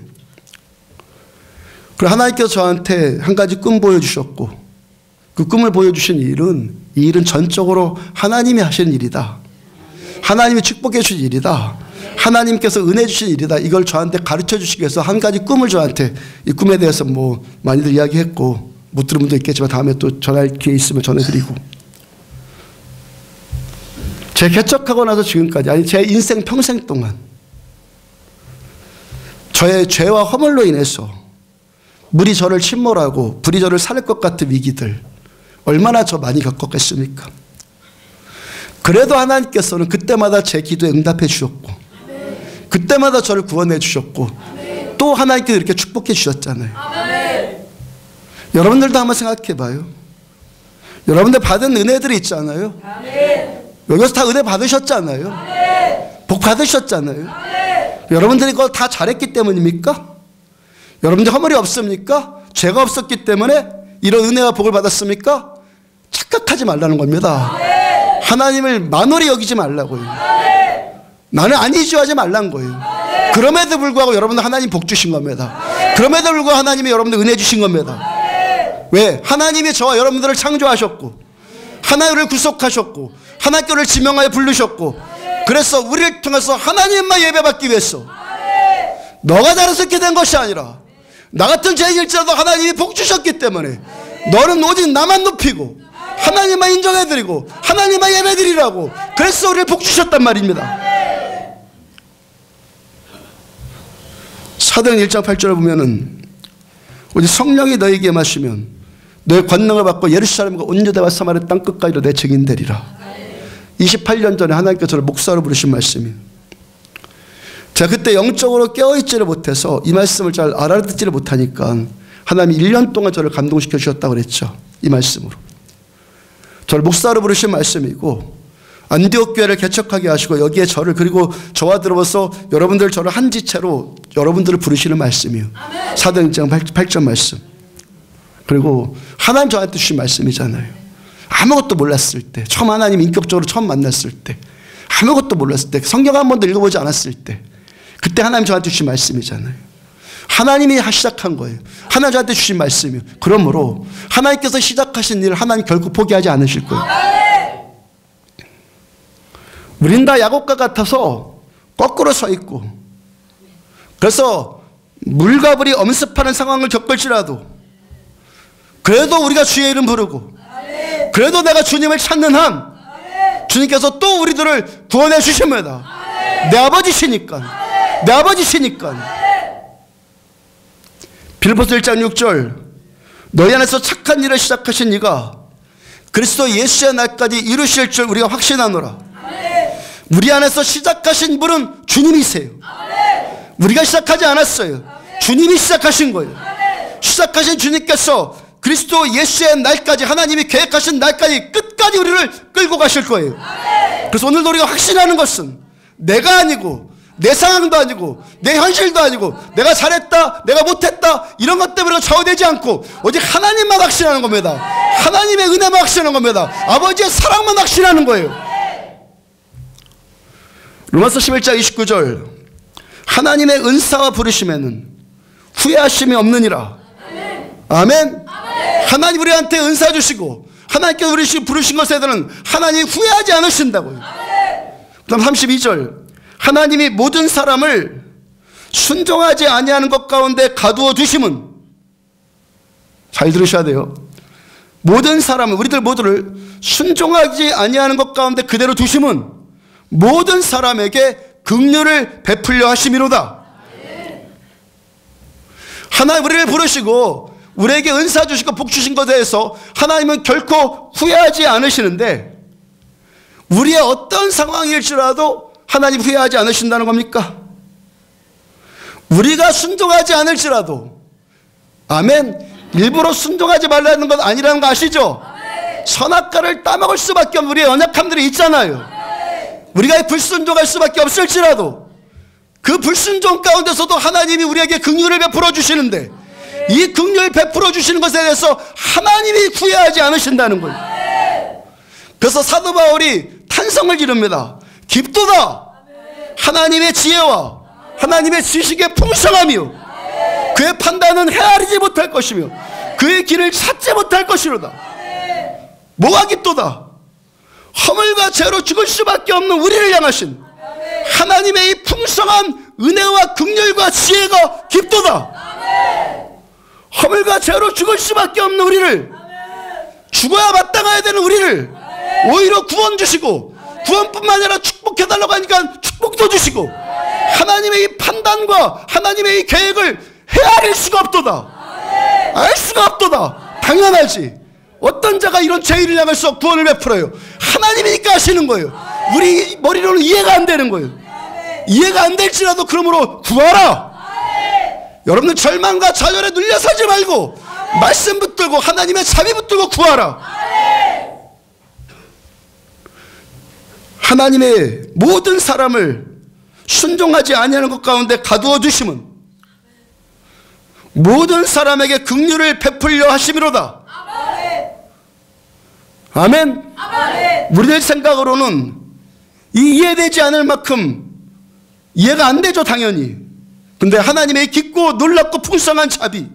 그리고 하나님께서 저한테 한 가지 꿈 보여주셨고 그 꿈을 보여주신 이 일은 전적으로 하나님이 하신 일이다. 하나님이 축복해 주신 일이다. 하나님께서 은혜 주신 일이다. 이걸 저한테 가르쳐 주시기 위해서 한 가지 꿈을 저한테 이 꿈에 대해서 뭐 많이들 이야기했고 못 들은 분도 있겠지만 다음에 또 전할 기회 있으면 전해드리고 제 개척하고 나서 지금까지 아니 제 인생 평생 동안 저의 죄와 허물로 인해서 물이 저를 침몰하고 불이 저를 살 것 같은 위기들 얼마나 저 많이 겪었겠습니까? 그래도 하나님께서는 그때마다 제 기도에 응답해 주셨고 그때마다 저를 구원해 주셨고 또 하나님께서 이렇게 축복해 주셨잖아요. 여러분들도 한번 생각해 봐요. 여러분들 받은 은혜들이 있잖아요. 여기서 다 은혜 받으셨잖아요. 복 받으셨잖아요. 여러분들이 그거 다 잘했기 때문입니까? 여러분들 허물이 없습니까? 죄가 없었기 때문에 이런 은혜와 복을 받았습니까? 착각하지 말라는 겁니다. 하나님을 만홀히 여기지 말라고요. 나는 아니죠 하지 말라는 거예요. 그럼에도 불구하고 여러분들 하나님 복 주신 겁니다. 그럼에도 불구하고 하나님이 여러분들 은혜 주신 겁니다. 왜? 하나님이 저와 여러분들을 창조하셨고 하나님을 구속하셨고 하나님께를 지명하여 부르셨고 그래서 우리를 통해서 하나님만 예배받기 위해서 너가 잘해서 이렇게 된 것이 아니라 나 같은 죄인일지라도 하나님이 복 주셨기 때문에 너는 오직 나만 높이고 하나님만 인정해드리고 하나님만 예배드리라고 그래서 우리를 복 주셨단 말입니다. 사도행 1장 8절을 보면은 오직 성령이 너에게 임하시면 너의 권능을 받고 예루살렘과 온 유다와 사마리아 땅 끝까지로 내 증인 되리라. 28년 전에 하나님께서 저를 목사로 부르신 말씀이에요. 제가 그때 영적으로 깨어있지를 못해서 이 말씀을 잘 알아듣지를 못하니까 하나님이 1년 동안 저를 감동시켜 주셨다고 그랬죠. 이 말씀으로. 저를 목사로 부르신 말씀이고 안디옥 교회를 개척하게 하시고 여기에 저를 그리고 저와 들어와서 여러분들 저를 한 지체로 여러분들을 부르시는 말씀이에요. 사도행전 8절 말씀. 그리고 하나님 저한테 주신 말씀이잖아요. 아무것도 몰랐을 때 처음 하나님 인격적으로 처음 만났을 때 아무것도 몰랐을 때 성경 한 번도 읽어보지 않았을 때 그때 하나님 저한테 주신 말씀이잖아요. 하나님이 시작한 거예요. 하나님 저한테 주신 말씀이에요. 그러므로 하나님께서 시작하신 일을 하나님 결코 포기하지 않으실 거예요. 우린 다 야곱과 같아서 거꾸로 서 있고 그래서 물과 불이 엄습하는 상황을 겪을지라도 그래도 우리가 주의 이름 부르고 그래도 내가 주님을 찾는 한 주님께서 또 우리들을 구원해 주십니다. 내 아버지시니까. 내 아버지시니까. 빌립보서 1장 6절 너희 안에서 착한 일을 시작하신 이가 그리스도 예수의 날까지 이루실 줄 우리가 확신하노라. 우리 안에서 시작하신 분은 주님이세요. 우리가 시작하지 않았어요. 주님이 시작하신 거예요. 시작하신 주님께서 그리스도 예수의 날까지, 하나님이 계획하신 날까지 끝까지 우리를 끌고 가실 거예요. 그래서 오늘도 우리가 확신하는 것은 내가 아니고 내 상황도 아니고 내 현실도 아니고 내가 잘했다 내가 못했다 이런 것 때문에 좌우되지 않고 오직 하나님만 확신하는 겁니다. 하나님의 은혜만 확신하는 겁니다. 아버지의 사랑만 확신하는 거예요. 로마서 11장 29절 하나님의 은사와 부르심에는 후회하심이 없느니라. 아멘. 하나님 우리한테 은사 주시고 하나님께서 우리 부르신 것에 대한 하나님이 후회하지 않으신다고요. 그 다음 32절 하나님이 모든 사람을 순종하지 아니하는 것 가운데 가두어 두심은, 잘 들으셔야 돼요. 모든 사람을, 우리들 모두를 순종하지 아니하는 것 가운데 그대로 두심은 모든 사람에게 긍휼을 베풀려 하심이로다. 하나님 우리를 부르시고 우리에게 은사 주시고 복 주신 것에 대해서 하나님은 결코 후회하지 않으시는데 우리의 어떤 상황일지라도 하나님 후회하지 않으신다는 겁니까? 우리가 순종하지 않을지라도, 아멘, 일부러 순종하지 말라는 건 아니라는 거 아시죠? 선악과를 따먹을 수밖에 없는 우리의 연약함들이 있잖아요. 우리가 불순종할 수밖에 없을지라도 그 불순종 가운데서도 하나님이 우리에게 긍휼을 베풀어 주시는데 이 긍휼을 베풀어 주시는 것에 대해서 하나님이 후회하지 않으신다는 거예요. 그래서 사도 바울이 탄성을 지릅니다. 깊도다 하나님의 지혜와 하나님의 지식의 풍성함이요 그의 판단은 헤아리지 못할 것이며 그의 길을 찾지 못할 것이로다. 뭐가 깊도다? 허물과 죄로 죽을 수밖에 없는 우리를 향하신 하나님의 이 풍성한 은혜와 긍휼과 지혜가 깊도다. 허물과 죄로 죽을 수밖에 없는 우리를, 죽어야 마땅해야 되는 우리를 오히려 구원 주시고 구원뿐만 아니라 축복해달라고 하니까 축복도 주시고 하나님의 이 판단과 하나님의 이 계획을 헤아릴 수가 없도다. 알 수가 없도다. 당연하지. 어떤 자가 이런 죄인을 향해서 구원을 베풀어요? 하나님이니까 하시는 거예요. 우리 머리로는 이해가 안 되는 거예요. 이해가 안 될지라도 그러므로 구하라. 여러분들 절망과 좌절에 눌려서지 말고 말씀 붙들고 하나님의 자비 붙들고 구하라. 하나님의 모든 사람을 순종하지 아니하는 것 가운데 가두어 두심은 모든 사람에게 긍휼을 베풀려 하심이로다. 아멘. 우리들 생각으로는 이해되지 않을 만큼 이해가 안 되죠, 당연히. 근데 하나님의 깊고 놀랍고 풍성한 자비,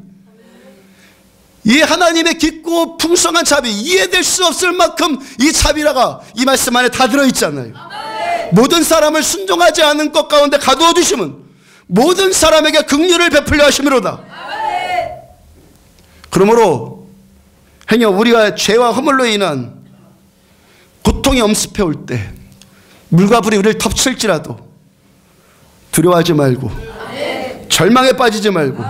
이 하나님의 깊고 풍성한 자비, 이해될 수 없을 만큼 이 자비라가 이 말씀 안에 다 들어있잖아요. 모든 사람을 순종하지 않은 것 가운데 가두어 두심은 모든 사람에게 긍휼을 베풀려 하심이로다. 그러므로 행여 우리가 죄와 허물로 인한 고통이 엄습해 올 때 물과 불이 우리를 덮칠지라도 두려워하지 말고 절망에 빠지지 말고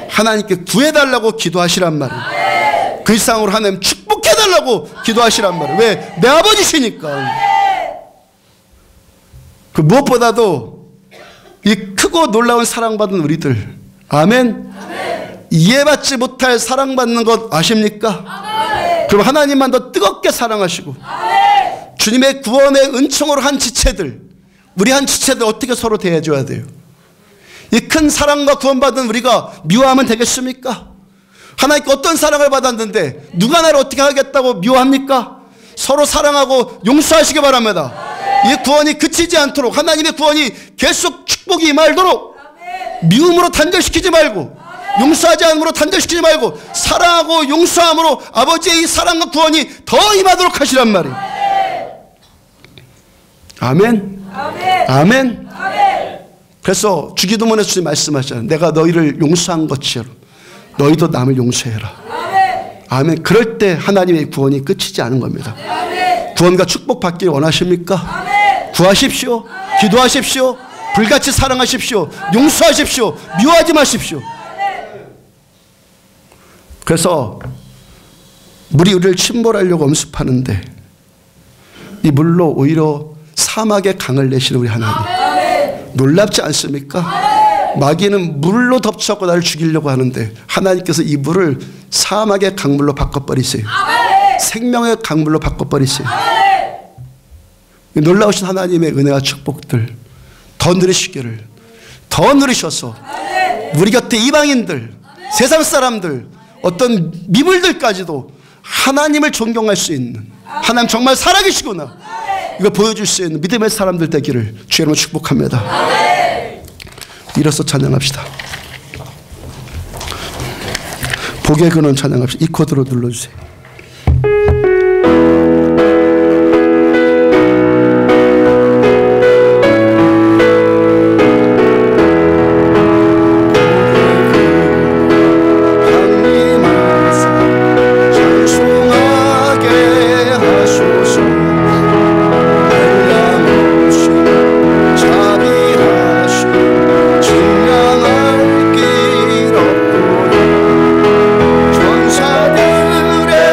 하나님께 구해달라고 기도하시란 말이에요. 그 이상으로 하나님 축복해달라고 기도하시란 말이에요. 왜? 내 아버지시니까. 그 무엇보다도 이 크고 놀라운 사랑받은 우리들, 아멘. 이해받지 못할 사랑받는 것 아십니까? 그럼 하나님만 더 뜨겁게 사랑하시고 주님의 구원의 은총으로 한 지체들, 우리 한 지체들 어떻게 서로 대해줘야 돼요? 이 큰 사랑과 구원받은 우리가 미워하면 되겠습니까? 하나님께 어떤 사랑을 받았는데 누가 나를 어떻게 하겠다고 미워합니까? 서로 사랑하고 용서하시기 바랍니다. 이 구원이 그치지 않도록, 하나님의 구원이 계속 축복이 임하도록 미움으로 단절시키지 말고, 용서하지 않음으로 단절시키지 말고 사랑하고 용서함으로 아버지의 이 사랑과 구원이 더 임하도록 하시란 말이에요. 아멘. 아멘. 그래서 주기도문에서 주님 말씀하셨잖아요. 내가 너희를 용서한 것처럼 너희도 남을 용서해라. 아멘. 그럴 때 하나님의 구원이 끝이지 않은 겁니다. 구원과 축복 받길 원하십니까? 구하십시오. 기도하십시오. 불같이 사랑하십시오. 용서하십시오. 미워하지 마십시오. 그래서 물이 우리를 침몰하려고 엄습하는데 이 물로 오히려 사막의 강을 내시는 우리 하나님. 놀랍지 않습니까? 마귀는 물로 덮쳐갖고 나를 죽이려고 하는데 하나님께서 이 물을 사막의 강물로 바꿔버리세요. 생명의 강물로 바꿔버리세요. 놀라우신 하나님의 은혜와 축복들 더 누리시기를, 더 누리셔서 우리 곁에 이방인들, 세상 사람들, 어떤 미물들까지도 하나님을 존경할 수 있는, 하나님 정말 살아계시구나, 이걸 보여줄 수 있는 믿음의 사람들 되기를 주의 이름으로 축복합니다. 일어서 찬양합시다. 복의 근원 찬양합시다. 이 코드로 눌러주세요. 전사들의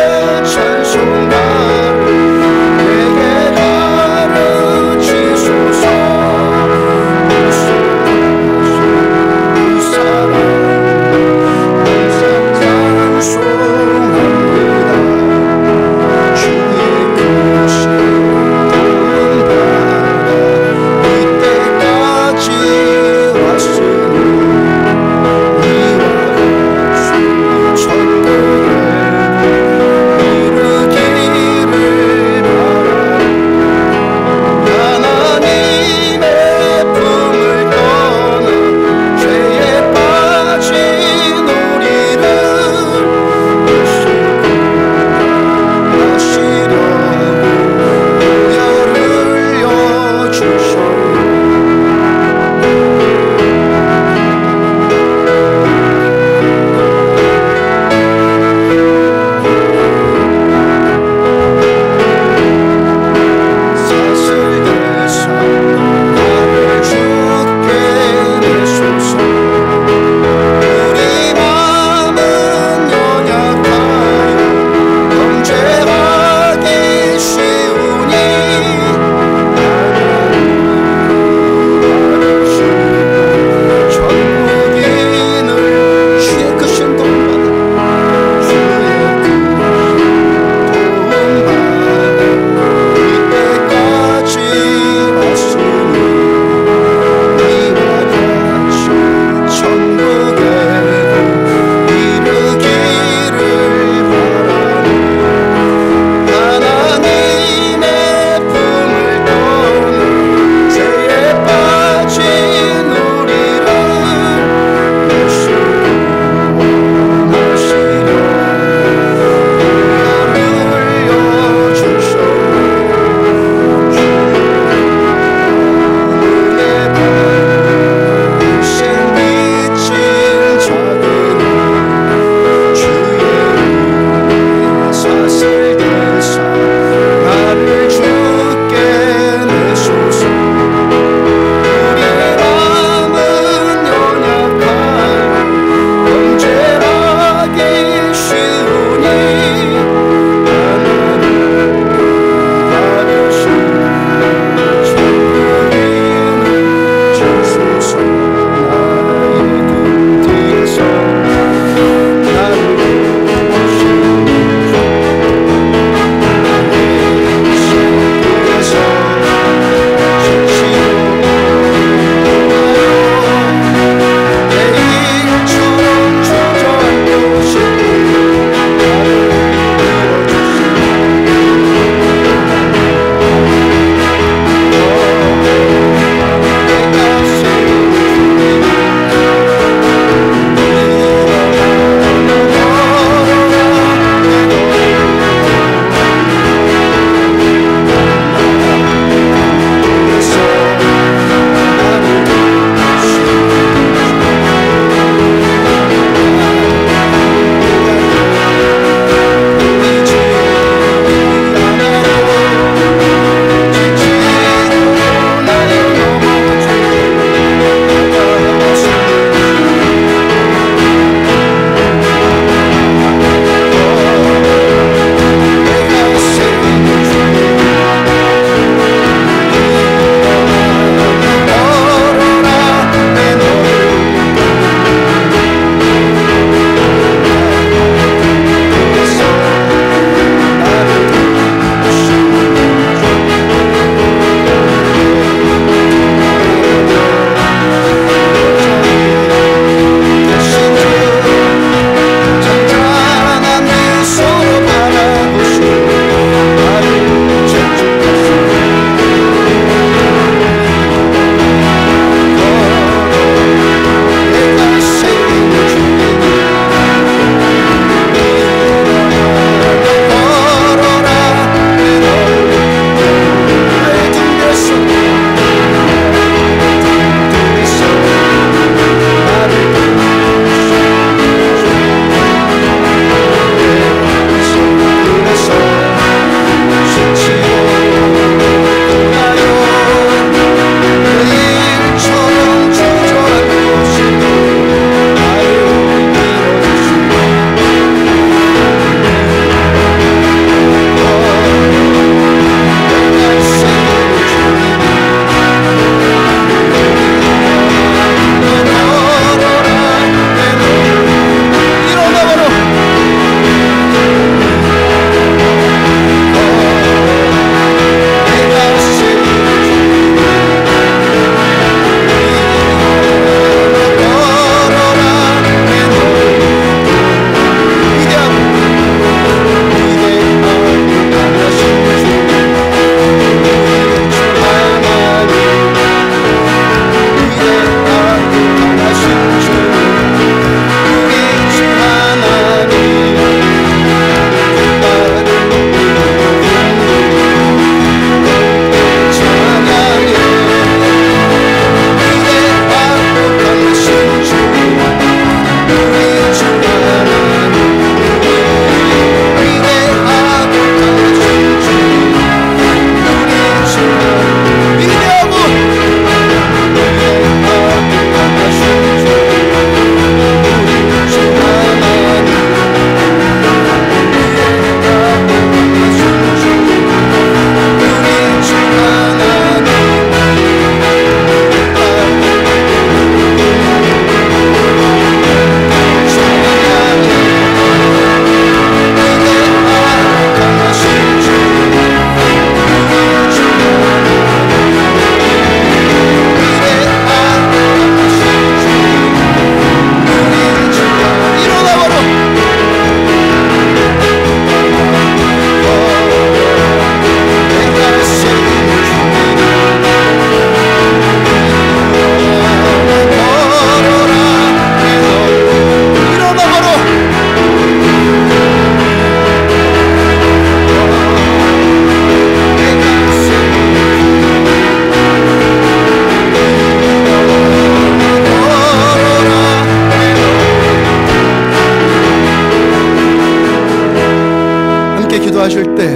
기도하실 때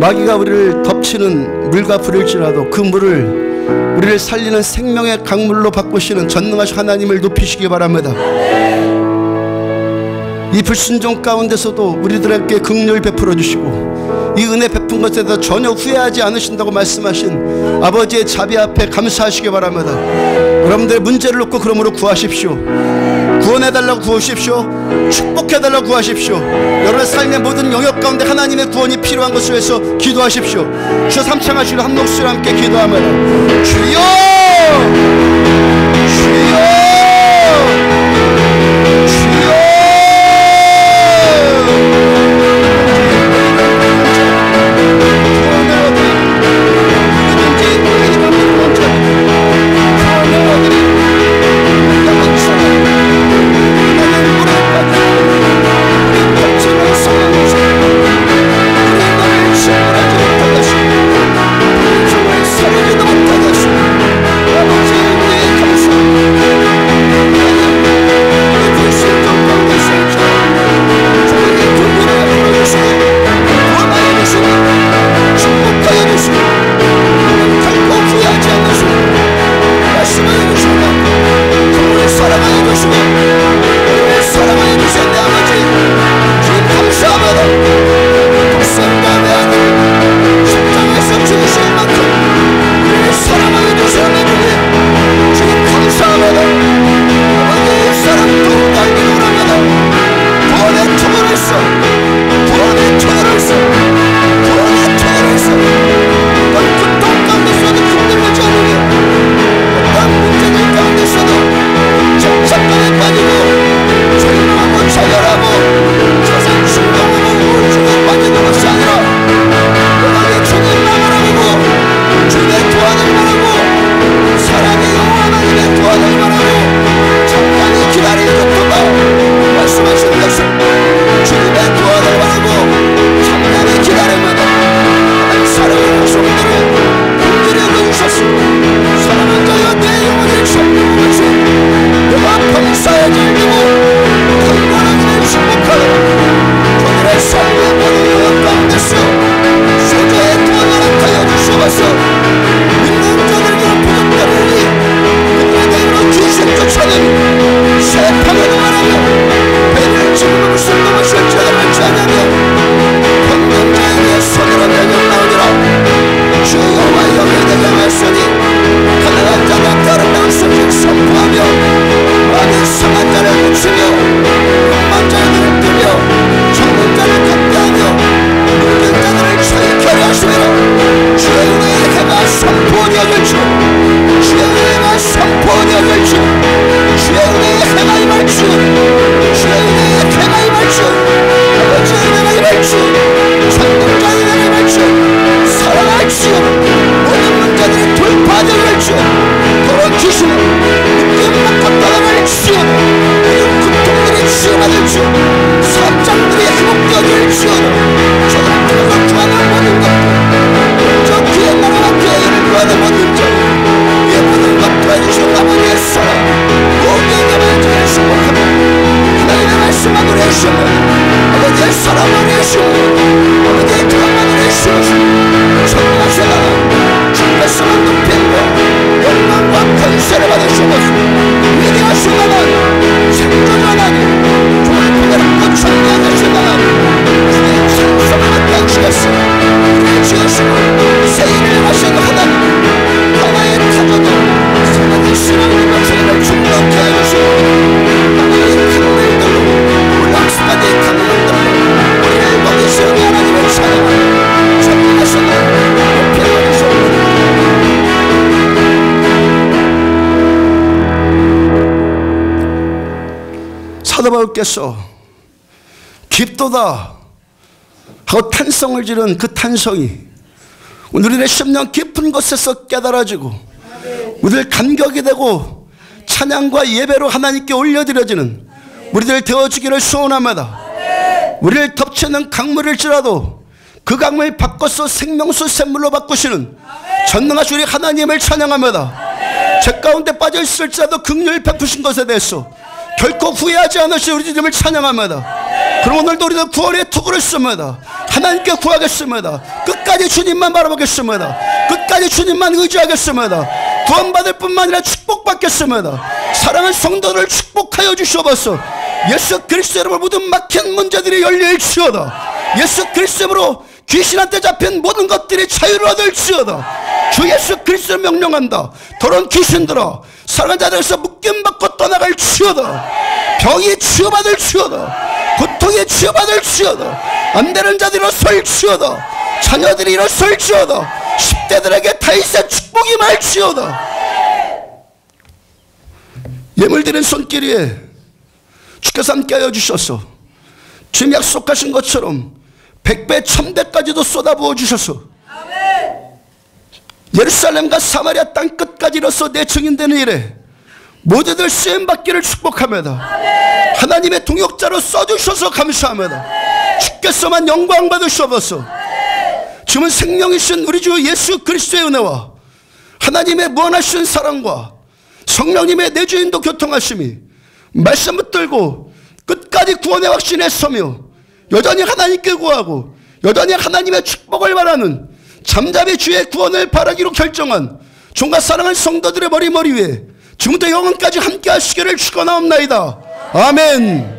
마귀가 우리를 덮치는 물과 불일지라도 그 물을 우리를 살리는 생명의 강물로 바꾸시는 전능하신 하나님을 높이시기 바랍니다. 이 불순종 가운데서도 우리들에게 긍휼 베풀어 주시고 이 은혜 베푼 것에 대해서 전혀 후회하지 않으신다고 말씀하신 아버지의 자비 앞에 감사하시기 바랍니다. 여러분들의 문제를 놓고 그러므로 구하십시오. 구원해달라고 구하십시오. 축복해달라고 구하십시오. 여러분의 삶의 모든 영역 가운데 하나님의 구원이 필요한 것을 위해서 기도하십시오. 주여 삼창하시고 한 목소리와 함께 기도합니다. 주여! 주여! 주여! 사도 바울께서 깊도다 하고 탄성을 지른 그 탄성이 우리들의 심령 깊은 곳에서 깨달아지고 우리들 감격이 되고 찬양과 예배로 하나님께 올려드려지는 우리들 되어주기를 소원합니다. 우리를 덮치는 강물일지라도 그 강물 바꿔서 생명수 샘물로 바꾸시는 전능하신 우리 하나님을 찬양합니다. 죄 가운데 빠져 있을지라도 긍휼 베푸신 것에 대해서 결코 후회하지 않으실 우리 주님을 찬양합니다. 그럼 오늘도 우리도 구원의 투구를 씁니다. 하나님께 구하겠습니다. 끝까지 주님만 바라보겠습니다. 끝까지 주님만 의지하겠습니다. 구원받을 뿐만 아니라 축복받겠습니다. 사랑하는 성도를 축복하여 주시옵소서. 예수 그리스도 이름으로 모든 막힌 문제들이 열릴지어다. 예수 그리스도로 귀신한테 잡힌 모든 것들이 자유를 얻을지어다. 주 예수 그리스도를 명령한다. 더러운 귀신들아, 사랑하는 자들에서 묶임받고 떠나갈지어다. 병이 치유받을지어다. 고통이 치유받을지어다. 안 되는 자들이 일어설지어다. 자녀들이 일어설지어다. 10대들에게 다윗의 축복이 말지어다. 예물드린 손길에 주께서 함께하여 주셔서 주님 약속하신 것처럼 100배 1000배까지도 쏟아부어 주셔서 예루살렘과 사마리아 땅 끝까지 이뤄서 내 증인되는 일에 모두들 쓰임받기를 축복합니다. 하나님의 동역자로 써주셔서 감사합니다. 주께서만 영광 받으시옵소서. 지금은 생명이신 우리 주 예수 그리스도의 은혜와 하나님의 무한하신 사랑과 성령님의 내주인도 교통하심이 말씀 붙들고 끝까지 구원의 확신에 서며 여전히 하나님께 구하고 여전히 하나님의 축복을 바라는 잠잠히 주의 구원을 바라기로 결정한 종과 사랑하는 성도들의 머리 위에 지금부터 영원까지 함께 하시기를 축원하옵나이다. 아멘.